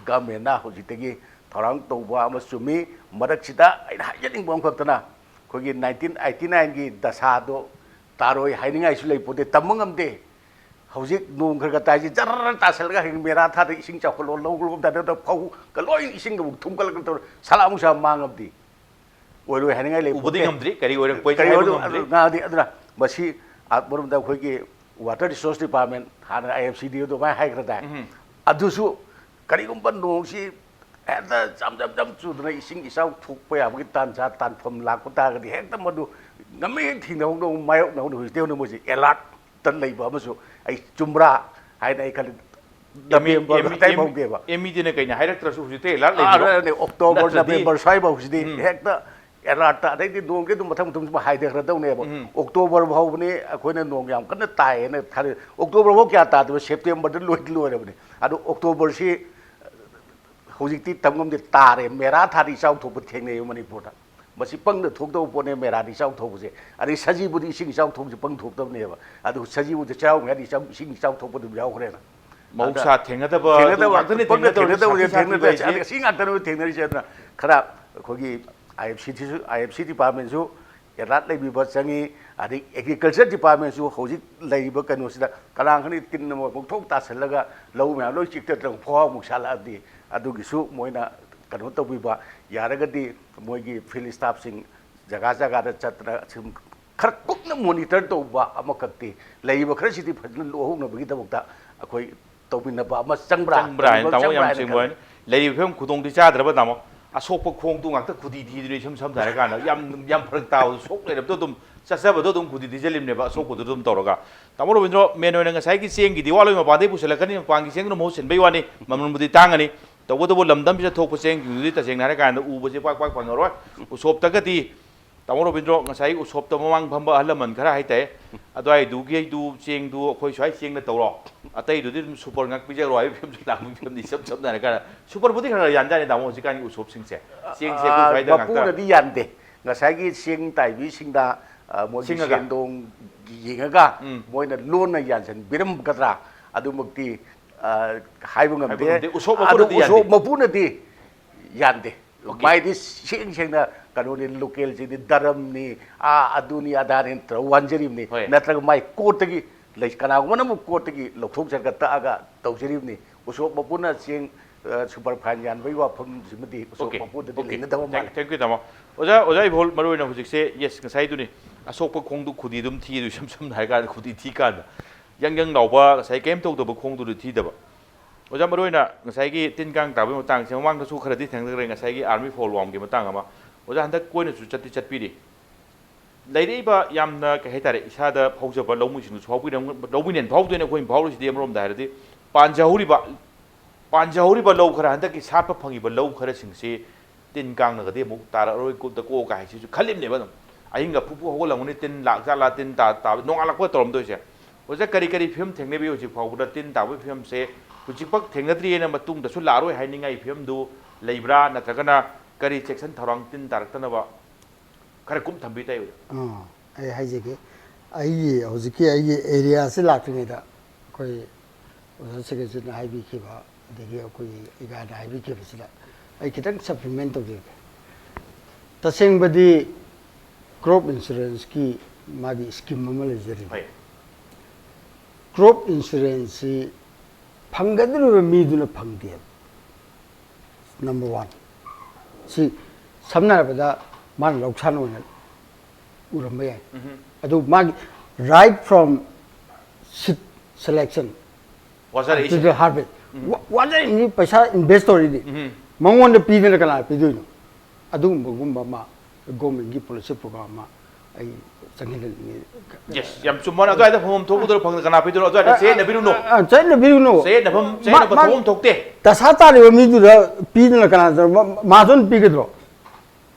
ꯒꯃꯦꯟꯅ ꯍꯧꯖꯤꯛꯇꯒꯤ ꯊꯧꯔꯥꯡ ꯇꯧꯕ ꯑꯃ ꯆꯨꯝꯃꯤ ꯃꯔꯛꯁꯤꯗ ꯑꯩꯅ ꯍꯥꯏꯖꯅꯤꯡꯕ ꯑꯃꯈꯛꯇꯅ ꯑꯩꯈꯣꯏꯒꯤ 1989ꯒꯤ ꯗꯁꯥꯗꯣ ꯇꯥꯔꯣꯏ ꯍꯥꯏꯅꯤꯡꯉꯥꯏꯁꯨ ꯂꯩꯄꯣꯠꯇꯦ ꯇꯝꯕ ꯉꯝꯗꯦ ꯍꯧꯖꯤꯛ ꯅꯣꯡ ꯈꯔ ꯇꯥꯏꯁꯤ ꯖꯔ ꯇꯥꯁꯜꯂꯒ ꯍꯌꯦꯡ ꯃꯦꯔꯥ ꯊꯥꯗ ꯏꯁꯤꯡ ꯆꯥꯎꯈꯠꯂꯣ ꯂꯧꯒꯂꯣꯝꯗ ꯐꯧꯒ ꯂꯣꯏ ꯏꯁꯤꯡꯒ ꯊꯨꯝꯀꯠꯂꯛꯇ ꯇꯧꯔ ꯁꯥꯂꯥ ꯃꯨꯁꯥ ꯃꯥꯡꯉꯕꯗꯤ ꯑꯣꯏꯔꯣꯏ ꯍꯥꯏꯅꯤꯡꯉꯥꯏ ꯂꯩꯄꯣꯠꯇꯦ ꯎꯕꯗꯤ ꯉꯝꯗ꯭ꯔꯤ ꯀꯔꯤ ꯑꯣꯏꯔꯛꯄꯣꯏ ꯑꯗꯨꯅ ꯃꯁꯤ ꯑꯃꯔꯣꯝꯗ ꯑꯩꯈꯣꯏꯒꯤ ꯋꯥꯇꯔ ꯔꯤꯁꯣꯔꯁ ꯗꯤꯄꯥꯔꯠꯃꯦꯟ ꯍꯥꯟꯅ IFCD ꯑꯗꯨꯃꯥꯏꯅ ꯍꯥꯏꯈ꯭ꯔꯗꯥꯏ ꯑꯗꯨꯁꯨ ꯀꯔꯤꯒꯨꯝꯕ ꯅꯣꯡꯁꯤ ꯍꯦꯛꯇ ꯖꯝ ꯆꯨꯗꯅ ꯏꯁꯤꯡ ꯏꯆꯥꯎ ꯊꯣꯛꯄ ꯌꯥꯕꯒꯤ ꯇꯥꯟꯖꯥ ꯇꯥꯟꯐꯝ ꯂꯥꯛꯄ ꯇꯥꯔꯒꯗꯤ ꯍꯦꯛꯇ ꯃꯗꯨ ꯉꯝꯃꯤ ꯍꯦꯛ ꯊꯦꯡꯅꯍꯧꯗꯧ ꯃꯥꯌꯣꯛꯅꯍꯧꯗꯧ ꯍꯧꯖꯤꯛꯇꯤ ꯍꯧꯅ ꯃꯣꯏꯁꯦ ꯑꯦꯂꯥꯔꯠꯇ ꯂꯩꯕ ꯑꯃꯁꯨ ꯑꯩ ꯆꯨꯝꯕ꯭ꯔꯥ ꯍꯥꯏꯅ ꯑꯩ ꯈꯜꯂꯤ ꯅꯕꯦꯝꯕꯔ ꯑꯗꯥꯏ ꯐꯥꯎꯗꯦꯕ ꯑꯦꯝꯏꯗꯤꯅ ꯀꯩꯅ ꯍꯥꯏꯔꯛꯇ꯭ꯔꯁꯨ ꯍꯧꯖꯤꯛꯇꯤ ꯑꯦꯂꯥꯔꯠ ꯂꯩꯕꯗꯣ ꯑꯣꯛꯇꯣꯕꯔ ꯅꯕꯦꯝꯕꯔ ꯁ꯭ꯋꯥꯏꯐꯥꯎꯁꯤꯗꯤ ꯍꯦꯛꯇ ꯑꯦꯂꯥꯔꯠꯇ ꯑꯗꯩꯗꯤ ꯅꯣꯡꯗꯤ ꯑꯗꯨꯝ ꯃꯊꯪ ꯁꯨꯝ ꯍꯥꯏꯊꯈ꯭ꯔꯗꯧꯅꯦꯕ ꯑꯣꯛꯇꯣꯕꯔ ꯐꯥꯎꯕꯅꯤ ꯑꯩꯈꯣꯏꯅ ꯅꯣꯡ ꯌꯥꯝ ꯀꯟꯅ ꯇꯥꯏꯌꯦꯅ ꯊꯥꯔꯤ ꯑꯣꯛꯇꯣꯕꯔ ꯐꯥꯎ ꯀꯌꯥ ꯇꯥꯗꯕ ꯁꯦꯞꯇꯦꯝꯕꯔꯗ ꯂꯣꯏꯗꯤ ꯂꯣꯏꯔꯕꯅꯤ ꯑꯗꯣ ꯑꯣꯛꯇꯣꯕꯔꯁꯤ ꯍꯧꯖꯤꯛꯇꯤ ꯇꯝꯉꯝꯗꯤ ꯇꯥꯔꯦ ꯃꯦꯔꯥ ꯊꯥꯗꯤ ꯏꯆꯥꯎ ꯊꯣꯛꯄ ꯊꯦꯡꯅꯩꯌꯦ ꯃꯅꯤꯄꯨꯔꯗ ꯃꯁꯤ ꯄꯪꯗ ꯊꯣꯛꯇꯕ ꯄꯣꯠꯅꯦ ꯃꯦꯔꯥꯗꯤ ꯏꯆꯥꯎ ꯊꯣꯛꯄꯁꯦ ꯑꯗꯩ ꯁꯖꯤꯕꯨꯗꯤ ꯏꯁꯤꯡ ꯏꯆꯥꯎ ꯊꯣꯛꯄꯁꯦ ꯄꯪ ꯊꯣꯛꯇꯕꯅꯦꯕ ꯑꯗꯨ ꯁꯖꯤꯕꯨꯗꯤ ꯆꯩꯔꯥꯎꯉꯩꯗꯤ ꯏꯁꯤꯡ ꯏꯆꯥꯎꯊꯣꯛꯄ ꯑꯗꯨꯝ ꯌꯥꯎꯈ꯭ꯔꯦꯅ ꯃꯍꯧꯁꯥ ꯊꯦꯡꯅꯗꯕ ꯄꯪꯅ ꯊꯦꯡꯅꯗꯕꯁꯦ ꯊꯦꯡꯅꯗ꯭ꯔꯦ ꯁꯤ ꯉꯥꯛꯇꯅꯦꯕ ꯊꯦꯡꯅꯔꯤꯁꯦ ꯑꯗꯨꯅ ꯈꯔ ꯑꯩꯈꯣꯏꯒꯤ ꯑꯥꯏ ꯑꯦꯐ ꯁꯤ ꯗꯤꯄꯥꯔꯠꯃꯦꯟꯁꯨ ꯑꯦꯂꯥꯔꯠ ꯂꯩꯕꯤꯕ ꯆꯪꯉꯤ ꯑꯗꯩ ꯑꯦꯒ꯭ꯔꯤꯀꯜꯆꯔ ꯗꯤꯄꯥꯔꯠꯃꯦꯟꯁꯨ ꯍꯧꯖꯤꯛ ꯂꯩꯔꯤꯕ ꯀꯩꯅꯣꯁꯤꯗ ꯀꯅꯥ ꯈꯪꯅꯤ ꯇꯤꯟ ꯑꯃ ꯃꯨꯛꯊꯣꯛ ꯇꯥꯁꯜꯂꯒ ꯂꯧ ꯃꯌꯥꯝ ꯂꯣꯏ ꯆꯤꯛꯇꯠꯇꯅ ꯐꯧꯍꯥꯎꯃꯨꯛ ꯁꯥꯠꯂꯛꯑꯗꯤ ꯑꯗꯨꯒꯤꯁꯨ ꯃꯣꯏꯅ ꯀꯩꯅꯣ ꯇꯧꯕꯤꯕ ꯌꯥꯔꯒꯗꯤ ꯃꯣꯏꯒꯤ ꯐꯤꯜ ꯏꯁꯇꯥꯐꯁꯤꯡ ꯖꯒꯥ ꯖꯒꯥꯗ ꯆꯠꯇꯅ ꯁꯨꯝ ꯈꯔ ꯀꯨꯞꯅ ꯃꯣꯅꯤꯇꯔ ꯇꯧꯕ ꯑꯃꯈꯛꯇꯤ ꯂꯩꯔꯤꯕ ꯈꯔꯁꯤꯗꯤ ꯐꯖꯅ ꯂꯣꯛꯍꯧꯅꯕꯒꯤꯗꯃꯛꯇ ꯑꯩꯈꯣꯏ ꯇꯧꯃꯤꯟꯅꯕ ꯑꯃ ꯆꯪꯕ꯭ꯔꯥ ꯍꯥꯏꯅ ꯇꯥꯃꯣ ꯌꯥꯝ ꯆꯤꯡꯕ ꯂꯩꯔꯤꯕ ꯐꯤꯕꯝ ꯈꯨꯗꯣꯡꯗꯤ ꯆꯥꯗ꯭ꯔꯕ ꯇꯥꯃꯣ ꯑꯁꯣꯛꯄ ꯈꯣꯡꯗꯨ ꯉꯥꯛꯇ ꯈꯨꯗꯤ ꯊꯤꯗꯨꯅ ꯏꯁꯝ ꯁꯝꯅ ꯍꯥꯏꯔꯀꯥꯟꯗ ꯌꯥꯝ ꯐꯔꯛ ꯇꯥꯕꯗꯣ ꯁꯣꯛ ꯂꯩꯔꯕꯗꯣ ꯑꯗꯨꯝ ꯆꯠꯆꯕꯗꯣ ꯑꯗꯨꯝ ꯈꯨꯗꯤ ꯊꯤꯖꯤꯜꯂꯤꯕꯅꯦꯕ ꯑꯁꯣꯛꯄꯗꯨ ꯑꯗꯨꯝ ꯇꯧꯔꯒ ꯇꯥꯃꯣ ꯔꯣꯕꯤꯟꯗ꯭ꯔꯣ ꯃꯦꯟ ꯑꯣꯏꯅ ꯉꯁꯥꯏꯒꯤ ꯆꯦꯡꯒꯤꯗꯤ ꯋꯥꯠꯂꯣꯏ ꯃꯄꯥꯟꯗꯒꯤ ꯄꯨꯁꯤꯜꯂꯛꯀꯅꯤ ꯃꯄꯥꯟꯒꯤ ꯆꯦꯡꯗꯨꯅ ꯃꯍꯨꯠ ꯁꯤꯟꯕꯩ ꯋꯥꯅꯤ ꯃꯃꯜꯕꯨꯗꯤ ꯇꯥꯡꯉꯅꯤ ꯇꯧꯕꯇꯕꯨ ꯂꯝꯗꯝꯁꯤꯗ ꯊꯣꯛꯄ ꯆꯦꯡꯁꯤꯡꯗꯨꯗꯤ ꯇꯁꯦꯡꯅ ꯍꯥꯏꯔꯀꯥꯟꯗ ꯎꯕꯁꯦ ꯄꯥꯛ ꯐꯪꯉꯔꯣꯏ ꯎꯁꯣꯞꯇꯒꯗꯤ ꯇꯥꯃꯣ ꯔꯣꯕꯤꯟꯗ꯭ꯔꯣ ꯉꯁꯥꯏ ꯎꯁꯣꯞꯇ ꯃꯃꯥꯡ ꯐꯝꯕ ꯑꯍꯜ ꯂꯃꯟ ꯈꯔ ꯍꯥꯏꯇꯥꯔꯦ ꯑꯗꯨꯋꯥꯏꯗꯨꯒꯤꯗꯨ ꯆꯦꯡꯗꯨ ꯑꯩꯈꯣꯏ ꯁ꯭ꯋꯥꯏ ꯆꯦꯡꯅ ꯇꯧꯔꯣ ꯑꯇꯩꯗꯨꯗꯤ ꯑꯗꯨꯝ ꯁꯨꯄꯔ ꯉꯥꯛ ꯄꯤꯖꯔꯣ ꯍꯥꯏꯕ ꯐꯤꯕꯝꯁꯨ ꯂꯥꯛꯄꯒꯤ ꯐꯤꯕꯝꯗꯤ ꯏꯆꯝ ꯆꯝꯅ ꯍꯥꯏꯔꯀꯥꯟꯗ ꯁꯨꯄꯔꯕꯨꯗꯤ ꯈꯔ ꯌꯥꯟꯖꯥꯅꯤ ꯇꯥꯃꯣ ꯍꯧꯖꯤꯛꯀꯥꯟꯒꯤ ꯎꯁꯣꯞꯁꯤꯡꯁꯦ ꯆꯦꯡꯁꯦ ꯑꯩꯈꯣꯏ ꯁ꯭ꯋꯥꯏꯗ ꯉꯥꯛꯇ ꯃꯄꯨꯅꯗꯤ ꯌꯥꯟꯗꯦ ꯉꯁꯥꯏꯒꯤ ꯆꯦꯡ ꯇꯥꯏꯕꯤꯁꯤꯡꯗ ꯃꯣꯏꯒꯤ ꯁꯤꯡꯉꯒ ꯁꯦꯟꯗꯣꯡ ꯌꯦꯡꯉꯒ ꯃꯣꯏꯅ ꯂꯣꯟꯅ ꯌꯥꯟꯁꯤꯟꯕꯤꯔꯝꯒꯗ꯭ꯔꯥ ꯑꯗꯨꯃꯛꯇꯤ ꯍꯥꯏꯕ ꯉꯝꯗꯦ ꯎꯁꯣꯞ ꯑꯗꯨ ꯃꯄꯨꯅꯗꯤ ꯌꯥꯟꯗꯦ ꯎꯁꯣꯞ ꯃꯄꯨꯅꯗꯤ ꯌꯥꯟꯗꯦ ꯃꯥꯏꯗꯤ ꯁꯦꯡꯅ ꯀꯩꯅꯣꯅꯤ ꯂꯣꯀꯦꯜꯁꯤꯗꯤ ꯗꯔꯝꯅꯤ ꯑꯗꯨꯅꯤ ꯑꯗꯥꯅꯤ ꯇꯧꯔ ꯋꯥꯟꯖꯔꯤꯕꯅꯤ ꯍꯣꯏ ꯅꯠꯇ꯭ꯔꯒ ꯃꯥꯏ ꯀꯣꯠꯇꯒꯤ ꯀꯅꯥꯒꯨꯝꯕꯅ ꯑꯃꯨꯛ ꯀꯣꯠꯇꯒꯤ ꯂꯧꯊꯣꯛꯆꯔꯒ ꯇꯛꯑꯒ ꯇꯧꯖꯔꯤꯕꯅꯤ ꯎꯁꯣꯞ ꯃꯄꯨꯅ ꯆꯦꯡ ꯁꯨꯄꯔ ꯐꯥꯏꯟ ꯌꯥꯟꯕꯒꯤ ꯋꯥꯐꯝꯁꯤꯃꯗꯤ ꯎꯁꯣꯞ ꯃꯄꯨꯗꯗꯤ ꯂꯩꯅꯗꯕ ꯃꯥꯜꯂꯦ ꯊꯦꯡꯛ ꯌꯨ ꯇꯥꯃꯣ ꯑꯣꯖꯥ ꯏꯕꯣꯜ ꯃꯔꯨ ꯑꯣꯏꯅ ꯍꯧꯖꯤꯛꯁꯦ ꯌꯦꯁ ꯉꯁꯥꯏꯗꯨꯅꯤ ꯑꯁꯣꯛꯄ ꯈꯣꯡꯗꯨ ꯈꯨꯗꯤ ꯑꯗꯨꯝ ꯊꯤ ꯑꯗꯨ ꯏꯁꯝ ꯁꯝꯅ ꯍꯥꯏꯔꯀꯥꯟꯗ ꯈꯨꯗꯤ ꯊꯤ ꯀꯥꯟꯗ ꯌꯪ ꯂꯥꯎꯕ ꯉꯁꯥꯏ ꯀꯩꯝ ꯇꯧꯗꯕ ꯈꯣꯡꯗꯨꯗꯤ ꯊꯤꯗꯕ ꯑꯣꯖꯥ ꯃꯔꯨ ꯑꯣꯏꯅ ꯉꯁꯥꯏꯒꯤ ꯇꯤꯟ ꯀꯥꯡ ꯇꯥꯕꯒꯤ ꯃꯇꯥꯡꯁꯦ ꯃꯃꯥꯡꯗꯁꯨ ꯈꯔꯗꯤ ꯊꯦꯡꯅꯈ꯭ꯔꯦ ꯉꯁꯥꯏꯒꯤ ꯑꯥꯔꯃꯤ ꯐꯣꯜ ꯋꯥꯝꯒꯤ ꯃꯇꯥꯡ ꯑꯃ ꯑꯣꯖꯥ ꯍꯟꯗꯛ ꯀꯣꯏꯅꯁꯨ ꯆꯠꯄꯤꯔꯤ ꯂꯩꯔꯛꯏꯕ ꯌꯥꯝꯅ ꯀꯩ ꯍꯥꯏꯇꯥꯔꯦ ꯏꯁꯥꯗ ꯐꯥꯎꯖꯕ ꯂꯧꯃꯤꯁꯤꯡꯗꯨꯁꯨ ꯂꯧꯃꯤꯅꯦꯅ ꯐꯥꯎꯗꯣꯏꯅꯦ ꯑꯩꯈꯣꯏꯅ ꯐꯥꯎꯔꯤꯁꯤꯗꯤ ꯑꯃꯔꯣꯝꯗ ꯍꯥꯏꯔꯗꯤ ꯄꯥꯟꯖꯍꯧꯔꯤꯕ ꯂꯧ ꯈꯔ ꯍꯟꯗꯛꯀꯤ ꯁꯥꯠꯄ ꯐꯪꯉꯤꯕ ꯂꯧ ꯈꯔꯁꯤꯡꯁꯤ ꯇꯤꯟ ꯀꯥꯡꯅꯒꯗꯤ ꯑꯃꯨꯛ ꯇꯥꯔꯛꯑꯔꯣꯏ ꯀꯣ ꯀꯥꯏꯁꯤꯁꯨ ꯈꯜꯂꯤꯕꯅꯦꯕ ꯑꯗꯨꯝ ꯑꯍꯤꯡꯒ ꯐꯨ ꯍꯧꯒꯠꯂꯝꯒꯅꯤ ꯇꯤꯟ ꯂꯥꯛ ꯇꯤꯟ ꯇꯥꯕ ꯅꯣꯡꯉꯥꯜꯂꯛꯄ ꯇꯧꯔꯝꯗꯣꯏꯁꯦ ꯑꯣꯖꯥ ꯀꯔꯤ ꯐꯤꯕꯝ ꯊꯦꯡꯅꯕꯤ ꯍꯧꯖꯤꯛ ꯐꯥꯎꯕꯗ ꯇꯤꯟ ꯇꯥꯕꯒꯤ ꯐꯤꯕꯝꯁꯦ ꯍꯧꯖꯤꯛꯐꯥꯎ ꯊꯦꯡꯅꯗ꯭ꯔꯤꯑꯅ ꯃꯇꯨꯡꯗꯁꯨ ꯂꯥꯛꯑꯔꯣꯏ ꯍꯥꯏꯅꯤꯡꯉꯥꯏ ꯐꯤꯕꯝꯗꯨ ꯂꯩꯕ꯭ꯔꯥ ꯅꯠꯇ꯭ꯔꯒꯅ ꯀꯔꯤ ꯆꯦꯛꯁꯤꯟ ꯊꯧꯔꯥꯡ ꯇꯤꯟ ꯇꯥꯔꯛꯇꯅꯕ ꯈꯔ ꯀꯨꯞ ꯊꯝꯕꯤ ꯇꯥꯏ ꯑꯩ ꯍꯥꯏꯖꯒꯦ ꯑꯩꯒꯤ ꯍꯧꯖꯤꯛꯀꯤ ꯑꯩꯒꯤ ꯑꯦꯔꯤꯌꯥꯁꯤ ꯂꯥꯛꯇ꯭ꯔꯤꯉꯩꯗ ꯑꯩꯈꯣꯏ ꯑꯣꯖꯥ ꯁꯦꯀ꯭ꯔꯦꯇꯔꯤꯅ ꯍꯥꯏꯕꯤꯈꯤꯕ ꯑꯗꯒꯤ ꯑꯩꯈꯣꯏꯒꯤ ꯏꯒꯥꯗ ꯍꯥꯏꯕꯤꯈꯤꯕꯁꯤꯗ ꯑꯩ ꯈꯤꯇꯪ ꯁꯞꯄ꯭ꯂꯤꯃꯦꯟ ꯇꯧꯖꯒꯦ ꯇꯁꯦꯡꯕꯗꯤ ꯀ꯭ꯔꯣꯞ ꯏꯟꯁꯨꯔꯦꯟꯁꯀꯤ ꯃꯥꯒꯤ ꯁ꯭ꯀꯤꯝ ꯑꯃ ꯂꯩꯖꯔꯤ ꯀ꯭ꯔꯣꯞ ꯏꯟꯁꯨꯔꯦꯟꯁꯁꯤ ꯐꯪꯒꯗꯧꯔꯤꯕ ꯃꯤꯗꯨꯅ ꯐꯪꯗꯦꯕ ꯅꯝꯕꯔ ꯋꯥꯟ ꯁꯤ ꯁꯝꯅ ꯍꯥꯏꯔꯕꯗ ꯃꯥꯅ ꯂꯧꯁꯥꯟ ꯑꯣꯏꯅ ꯎꯔꯝꯕ ꯌꯥꯏ ꯑꯗꯨ ꯃꯥꯒꯤ right from seed selection harvest ꯋꯥꯖꯔꯤꯅꯤ ꯄꯩꯁꯥ ꯏꯟꯚꯦꯁ ꯇꯧꯔꯤꯅꯤ ꯃꯉꯣꯟꯗ ꯄꯤꯗꯅ ꯀꯅꯥ ꯄꯤꯗꯣꯏꯅꯣ ꯑꯗꯨꯒꯨꯝꯕ ꯑꯃ ꯒꯣꯔꯃꯦꯟꯒꯤ ꯄꯣꯂꯤꯁꯤ ꯄ꯭ꯔꯣꯒ꯭ꯔꯥꯝ ꯑꯃ ꯑꯩ ꯆꯪꯍꯟꯅꯤꯡꯉꯤ ꯌꯦꯁ ꯌꯥꯝ ꯆꯨꯝꯃꯣꯅ ꯑꯗꯨꯋꯥꯏꯗ ꯐꯝꯐꯝ ꯊꯣꯛꯄꯗꯨꯅ ꯐꯪꯗ ꯀꯅꯥ ꯄꯤꯗꯣꯏꯅꯣ ꯑꯗꯨꯋꯥꯏꯗ ꯆꯌꯦꯠꯅꯕꯤꯔꯨꯅꯣ ꯆꯌꯦꯠꯅꯕ ꯊꯣꯛꯐꯝ ꯊꯣꯛꯇꯦ ꯗꯁꯥ ꯇꯥꯔꯤꯕ ꯃꯤꯗꯨꯗ ꯄꯤꯗꯅ ꯀꯅꯥ ꯃꯥꯗꯨꯅ ꯄꯤꯒꯗ꯭ꯔꯣ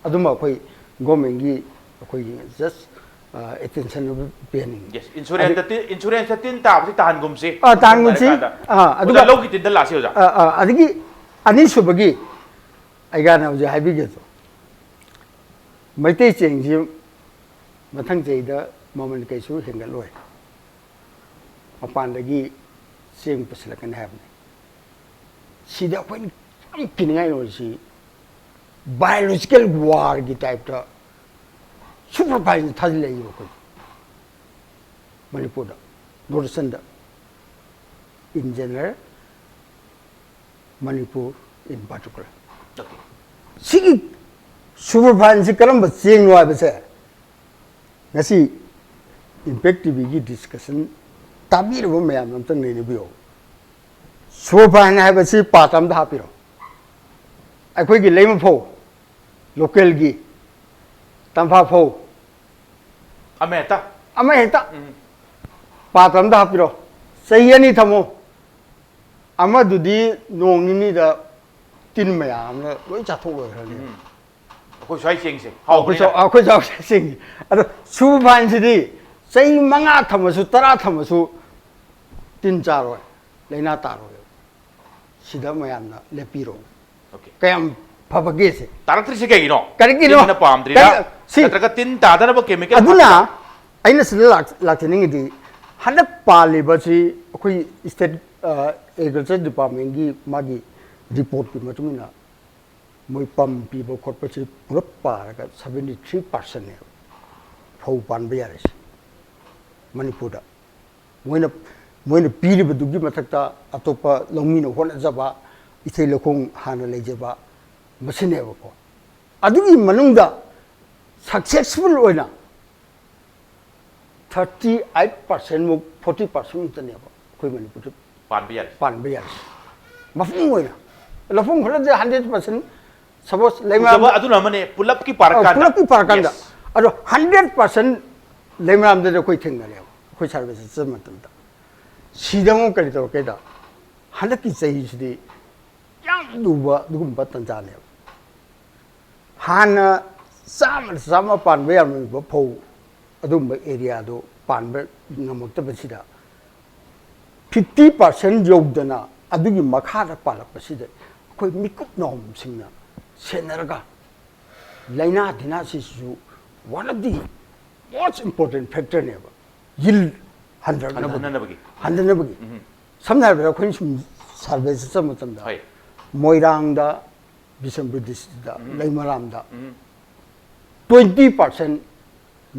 ꯑꯗꯨꯝꯕ ꯑꯩꯈꯣꯏ ꯒꯣꯔꯃꯦꯟꯒꯤ ꯑꯩꯈꯣꯏꯒꯤ ꯖꯁ ꯑꯦꯇꯦꯟꯁꯟ ꯄꯤꯍꯟꯅꯤꯡꯉꯤ ꯏꯟꯁꯨꯔꯦꯟꯁꯇ ꯇꯤꯟ ꯇꯥꯕꯁꯤ ꯇꯥꯍꯟꯒꯨꯝꯁꯤ ꯇꯥꯍꯟꯒꯨꯝꯁꯤ ꯑꯗꯨꯒ ꯂꯧꯒꯤ ꯇꯤꯟꯗ ꯂꯥꯛꯁꯤ ꯑꯣꯖꯥ ꯑꯗꯒꯤ ꯑꯅꯤꯁꯨꯕꯒꯤ ꯑꯩꯒꯥꯅ ꯍꯧꯖꯤꯛ ꯍꯥꯏꯕꯤꯒꯦꯗꯣ ꯃꯩꯇꯩ ꯆꯦꯡꯁꯤ ꯃꯊꯪ ꯆꯍꯤꯗ ꯃꯃꯜ ꯀꯩꯁꯨ ꯍꯦꯟꯒꯠꯂꯣꯏ ꯃꯄꯥꯟꯗꯒꯤ ꯆꯦꯡ ꯄꯨꯁꯤꯜꯂꯛꯀꯅꯤ ꯍꯥꯏꯕꯅꯤ ꯁꯤꯗ ꯑꯩꯈꯣꯏꯅ ꯌꯥꯝ ꯀꯤꯅꯤꯡꯉꯥꯏ ꯑꯣꯏꯔꯤꯁꯤ ꯕꯥꯏꯑꯣꯂꯣꯖꯤꯀꯦꯜ ꯋꯥꯔꯒꯤ ꯇꯥꯏꯞꯇ ꯁꯨꯄꯔ ꯐꯥꯏꯟꯁꯦ ꯊꯥꯖꯤꯜꯂꯛꯏꯕ ꯑꯩꯈꯣꯏ ꯃꯅꯤꯄꯨꯔꯗ north ꯏꯁꯇꯔꯟꯗ in general Manipur in particular ꯁꯤꯒꯤ ꯁꯨꯄꯔ ꯐꯥꯏꯟꯁꯤ ꯀꯔꯝꯕ ꯆꯦꯡꯅꯣ ꯍꯥꯏꯕꯁꯦ ꯉꯁꯤ ꯏꯝꯄꯦꯛ ꯇꯤꯚꯤꯒꯤ ꯗꯤꯁꯀꯁꯟ ꯇꯥꯕꯤꯔꯕ ꯃꯌꯥꯝ ꯑꯝꯇꯪ ꯅꯩꯅꯕꯤꯌꯣ ꯁꯨꯄꯔ ꯐꯥꯏꯟ ꯍꯥꯏꯕꯁꯤ ꯄꯥꯠ ꯑꯃꯗ ꯍꯥꯞꯄꯤꯔꯣ ꯑꯩꯈꯣꯏꯒꯤ ꯂꯩꯃ ꯐꯧ ꯂꯣꯀꯦꯜꯒꯤ ꯇꯝꯐꯥ ꯐꯧ Ameta. ꯑꯃ ꯍꯦꯛꯇ ꯄꯥꯠ ꯑꯃꯗ ꯍꯥꯞꯄꯤꯔꯣ ꯆꯍꯤ 2 ꯊꯝꯃꯣ ꯑꯃꯗꯨꯗꯤ ꯅꯣꯡ ꯅꯤꯅꯤꯗ ꯇꯤꯟ ꯃꯌꯥꯝꯅ ꯂꯣꯏ ꯆꯥꯊꯣꯛ ꯂꯣꯏꯈ꯭ꯔꯅꯤ Ko shai cheng se. ꯑꯩꯈꯣꯏ ꯆꯥꯎꯁꯤꯡ ꯑꯗꯣ ꯁꯨꯕ ꯐꯥꯏꯟꯁꯤꯗꯤ ꯆꯍꯤ 5 ꯊꯝꯃꯁꯨ 10 ꯊꯝꯃꯁꯨ ꯇꯤꯟ ꯆꯥꯔꯣꯏ ꯂꯩꯅꯥ ꯇꯥꯔꯣꯏ ꯁꯤꯗ ꯃꯌꯥꯝꯅ ꯂꯦꯞꯄꯤꯔꯣ ꯀꯌꯥꯝ ꯐꯕꯒꯦꯁꯦ Taratri se kaigino. ꯀꯔꯤꯒꯤꯅꯣ Tin na pamdri da. Natraga tin tadanaba chemical. ꯑꯗꯨꯅ ꯑꯩꯅ ꯁꯤꯗ ꯂꯥꯛꯆꯅꯤꯡꯉꯤꯗꯤ ꯍꯟꯗꯛ ꯄꯥꯜꯂꯤꯕꯁꯤ ꯑꯩꯈꯣꯏ ꯁ꯭ꯇꯦꯠ ꯑꯦꯒ꯭ꯔꯤꯀꯜꯆꯔ ꯗꯤꯄꯥꯔꯠꯃꯦꯟꯒꯤ ꯃꯥꯒꯤ ꯔꯤꯄꯣꯔꯠꯀꯤ ꯃꯇꯨꯡ ꯏꯟꯅ ꯃꯣꯏ ꯄꯝ ꯄꯤꯕ ꯈꯣꯠꯄꯁꯤ ꯄꯨꯂꯞ ꯄꯥꯔꯒ 73%ꯅꯦꯕ ꯐꯧ ꯄꯥꯟꯕ ꯌꯥꯔꯤꯁꯦ ꯃꯅꯤꯄꯨꯔꯗ ꯃꯣꯏꯅ ꯄꯤꯔꯤꯕꯗꯨꯒꯤ ꯃꯊꯛꯇ ꯑꯇꯣꯞꯄ ꯂꯧꯃꯤꯅ ꯍꯣꯠꯅꯖꯕ ꯏꯊꯩ ꯂꯧꯈꯣꯡ ꯍꯥꯟꯅ ꯂꯩꯖꯕ ꯃꯁꯤꯅꯦꯕꯀꯣ ꯑꯗꯨꯒꯤ ꯃꯅꯨꯡꯗ ꯁꯛꯁꯦꯁꯐꯨꯜ ꯑꯣꯏꯅ 38% ꯃꯨꯛ 40% ꯃꯨꯛꯇꯅꯦꯕ ꯑꯩꯈꯣꯏ ꯃꯅꯤꯄꯨꯔꯗ ꯄꯥꯟꯕ ꯌꯥꯔꯤꯁꯦ ꯃꯐꯝ ꯑꯣꯏꯅ ꯂꯧꯐꯝ ꯈꯔꯗꯤ 100% ꯁꯄꯣꯁ ꯂꯩꯃꯔꯥꯝ ꯑꯗꯨꯅ ꯑꯃꯅꯦ ꯄꯨꯂꯞꯀꯤ ꯄꯥꯔꯀꯥꯟꯗ ꯑꯗꯣ 100% ꯂꯩꯃꯔꯥꯝꯗꯗꯤ ꯑꯩꯈꯣꯏ ꯊꯦꯡꯅꯔꯦꯕ ꯑꯩꯈꯣꯏ ꯁꯥꯔꯚꯤꯁ ꯆꯠꯄ ꯃꯇꯝꯗ ꯁꯤꯗ ꯑꯃꯨꯛ ꯀꯔꯤ ꯇꯧꯔꯛꯀꯦꯗ ꯍꯟꯗꯛꯀꯤ ꯆꯍꯤꯁꯤꯗꯤ ꯌꯥꯝ ꯂꯨꯕ ꯑꯗꯨꯒꯨꯝꯕ ꯇꯟꯖꯥꯅꯦꯕ ꯍꯥꯟꯅ 100 ꯄꯥꯟꯕ ꯌꯥꯔꯝꯃꯤꯕ ꯐꯧ ꯑꯗꯨꯒꯨꯝꯕ ꯑꯦꯔꯤꯌꯥꯗꯣ ꯄꯥꯟꯕ ꯉꯝꯃꯛꯇꯕꯁꯤꯗ 50% ꯌꯧꯗꯅ ꯑꯗꯨꯒꯤ ꯃꯈꯥꯗ ꯄꯥꯜꯂꯛꯄꯁꯤꯗ ꯑꯩꯈꯣꯏ ꯃꯤꯀꯨꯞ ꯅꯥꯎꯁꯤꯡꯅ ꯁꯦꯟꯅꯔꯒ ꯂꯩꯅꯥ ꯇꯤꯟꯅꯥꯁꯤꯁꯨ one of the most important factorꯅꯦꯕ yield ꯍꯟꯊꯅꯕꯒꯤ ꯁꯝꯅ ꯍꯥꯏꯔꯕꯗ ꯑꯩꯈꯣꯏꯅ ꯁꯨꯝ ꯁꯔꯚꯦ ꯆꯠꯄ ꯃꯇꯝꯗ ꯃꯣꯏꯔꯥꯡꯗ ꯕꯤꯁꯦꯝꯄꯨꯔ ꯗꯤꯁꯇ꯭ꯔꯤꯛꯇ ꯂꯩꯃꯔꯥꯝꯗ 20%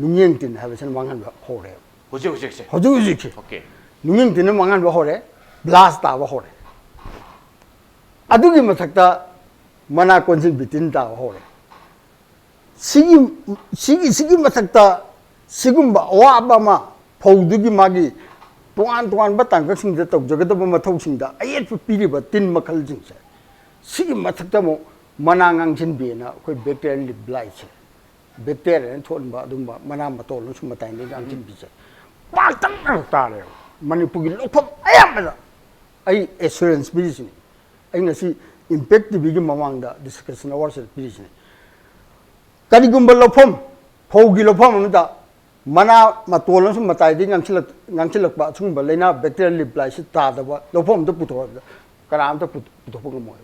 ꯅꯨꯡꯌꯦꯡ ꯇꯤꯟ ꯍꯥꯏꯕꯁꯤꯅ ꯃꯥꯡꯍꯟꯕ ꯍꯧꯔꯦꯕ ꯍꯧꯖꯤꯛꯁꯦ ꯅꯨꯡꯌꯦꯡ ꯇꯤꯟꯅ ꯃꯥꯡꯍꯟꯕ ꯍꯧꯔꯦ ꯕ꯭ꯂꯥꯁ ꯇꯥꯕ ꯍꯧꯔꯦ ꯑꯗꯨꯒꯤ ꯃꯊꯛꯇ ꯃꯅꯥ ꯀꯣꯟꯁꯤꯟꯕꯤ ꯇꯤꯟ ꯇꯥꯕ ꯍꯧꯔꯦ ꯁꯤꯒꯤ ꯃꯊꯛꯇ सिगुम्बा अवाबा मा फौदुगी मागी तोआन तोआनबा तांगकसिंगदा तौजगदबा मथौसिंगदा अयेत पीरिबा तिन मखल जिंगसे सिगी मथक्तमो मनांगांसिन बेना अखोय बैक्टीरियल लिप ब्लाइट बैक्टीरिया थोनबा अदुम्बा मना मतोल सुमताइने गांसिन बिसे पातंग तारे मणिपुगी लोफम अयामदा आई एश्योरेंस बिजिसनि आई ngasi impact टिवी ममांगदा डिस्कशन अवर्स बिजिसनि करिगुम्बा लोफम फौगी लोफम अमदा मना मतोल सुमताइदि गांसिलकबा सुंबा लेना बैक्टीरियल लिप ब्लाइट तादबा लोफम द पुथोबदा करामता पुथोपग मोय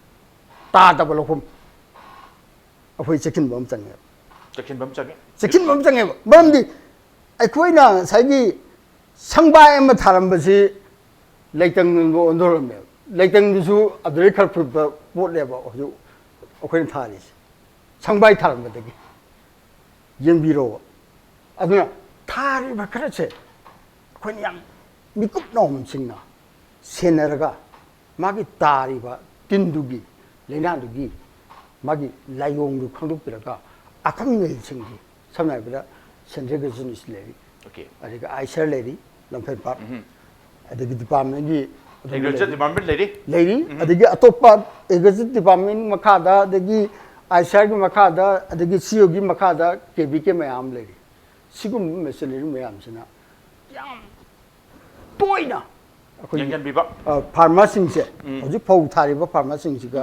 तादबा लोफम अखोय चेकिनबम चंगे चेकिनबम चंगे मरमदि अखोयना साइगी संबाय अमा थारंबसि लेतंग ओंदोरमे लेतंगसु अदरे खर पोटलेबा हजु अखोयना थारिस संबाय थारंबदगी येंबिरो अदुना थारिबा खरसे अखोयना याम मिकुप नोम सिंगना सेनरगा मागी तारिबा तिंदुगी लेनादुगी मागी लायोंगु खंदुपिरगा अखंगल सिंगी समनायबदा सेंट्रल लेरी ओके अदिगा आइसर लेरी लंफेन पार्क अदिगा डिपार्टमेंट की एग्रीकल्चर डिपार्टमेंट लेरी अदिगा अतोपा एग्रीकल्चर डिपार्टमेंट मखादा अदिगी आइसर की मखादा अदिगी सीओ की मखादा केबी के मयाम लेरी सिगुम मेसनरी मयाम सिना याम तोइना यंगन बिबा फार्मर सिंगसे हजि फौ थारिबा फार्मर सिंगसिगा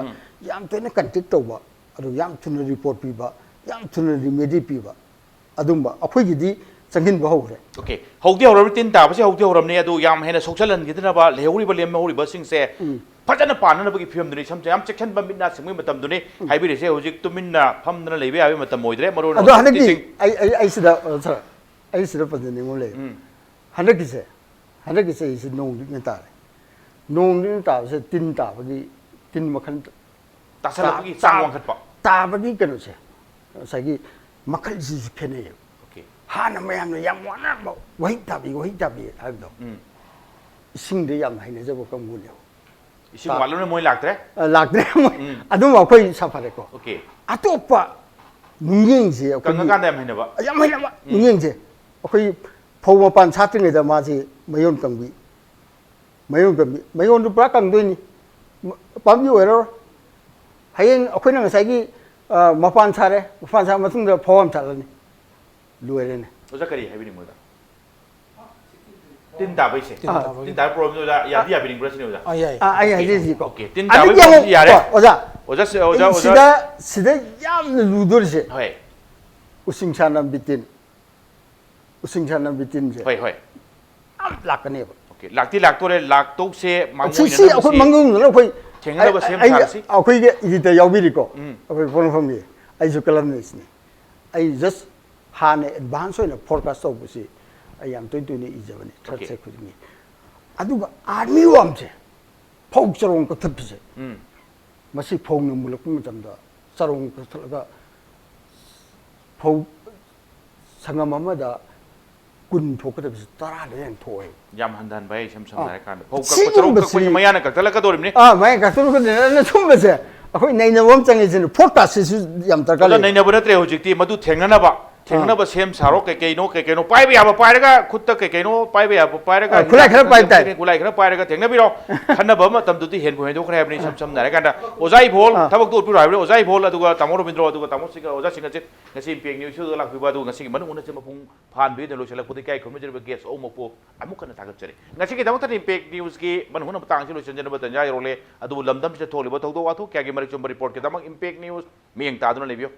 याम तोइना कंटेक्ट तौबा अदु याम थुना रिपोर्ट पीबा याम थुना रिमेडी पीबा अदुम्बा अखोयगिदी चंगिन बहौरे ओके हौदि हौरब तिन ताबसे हौदि हौरबने अदु याम हेना सोक्सलन गिदनबा लेहौरिबा लेमहौरिबा सिंगसे फजन पाननबगी फियम दुनि समसे याम सेक्शन बमिना सिंगै मतम दुनि हाइबिरिसे हौजिक तुमिन्ना फमदना लेबे आबे मतम मोइद्रे मरोन अदु हनकी आई सिदा सर आई सिदा पदने मोले हनकीसे इसे नोंग तारे नोंग ताबसे तिन ताबगी तिन मखन तासलबगी चांग वंखटपा ताबगी कनोसे सागी मखल जिसु खेने हाना मयाम याम वाना वही ताबी हाबदो इसिंग दे याम हाइने जबो कमगुले इसिंग वालोने मोय लागत्रे मोय अदुम अखोय साफारेको ओके अतोपा नुयेंजे कंगकांदा याम हाइनबा नुयेंजे अखोय फौ मपान सात्रिङेदा माजे मयोन कंबी मयोन दु पुरा कंदोइनी पाबी ओइरो hayeng akhoi na ngasai gi mapan sare mapan sa matung da phawam chalani luere ne oja kari hai bini moda tin da bai se tin da problem oja ya dia bini bra sini oja ai ai ai ai ji ko okay tin da bai problem ya re oja sida yam ludor se hoi usingchanam bitin je hoi am lakane ba okay lakti lak to le lak to se si si akhoi mangung na akhoi thengna ba sem sa si akhoi ge ida yawbiri ko akhoi Poknapham gi ai ju kalam ne isne ai just hane advance oina forecast to busi ai yam toi toi ni ijabani third se khujmi aduga army wam je phok charong ko thapse masi phok nu mulak pu matam da charong ko thalaga phok sangam amada kun thok da bis tara de en thoi yam handan bai sem sam na kan phok ka charong ka ko maya na ka tala ka dorim ne mai ka tu ko na thum ba se akhoi nei na wam changi jin forecast se yam ta ka oja nei na bana tre hojikti madu thengna ba thengna ba sem saro ke no pai ba ya ba pai ga khutta ke no pai ba ya ba pai ga kulai khara pai tai kulai khara pai ga thengna bi ro khanna ba ma tam tu ti hen bu hen do khra ni sam sam na kan da ojai bol thabak tu pi rai ro ojai bol aduga tamo Robindro aduga tamo singa oja Singhajit ngasi pek news su lak bi ba du ngasi manu una chema pung phan bi de lo chala pudi kai khom je ba gas o mo po amu kana ta ga chare ngasi ki tamo ta pek news ki manu na tang si lo chen ba tan ja ro le adu lamdam se tholi ba tho do wa tho kya gi mari chum report ke tamo impact news mi eng ta du na lebio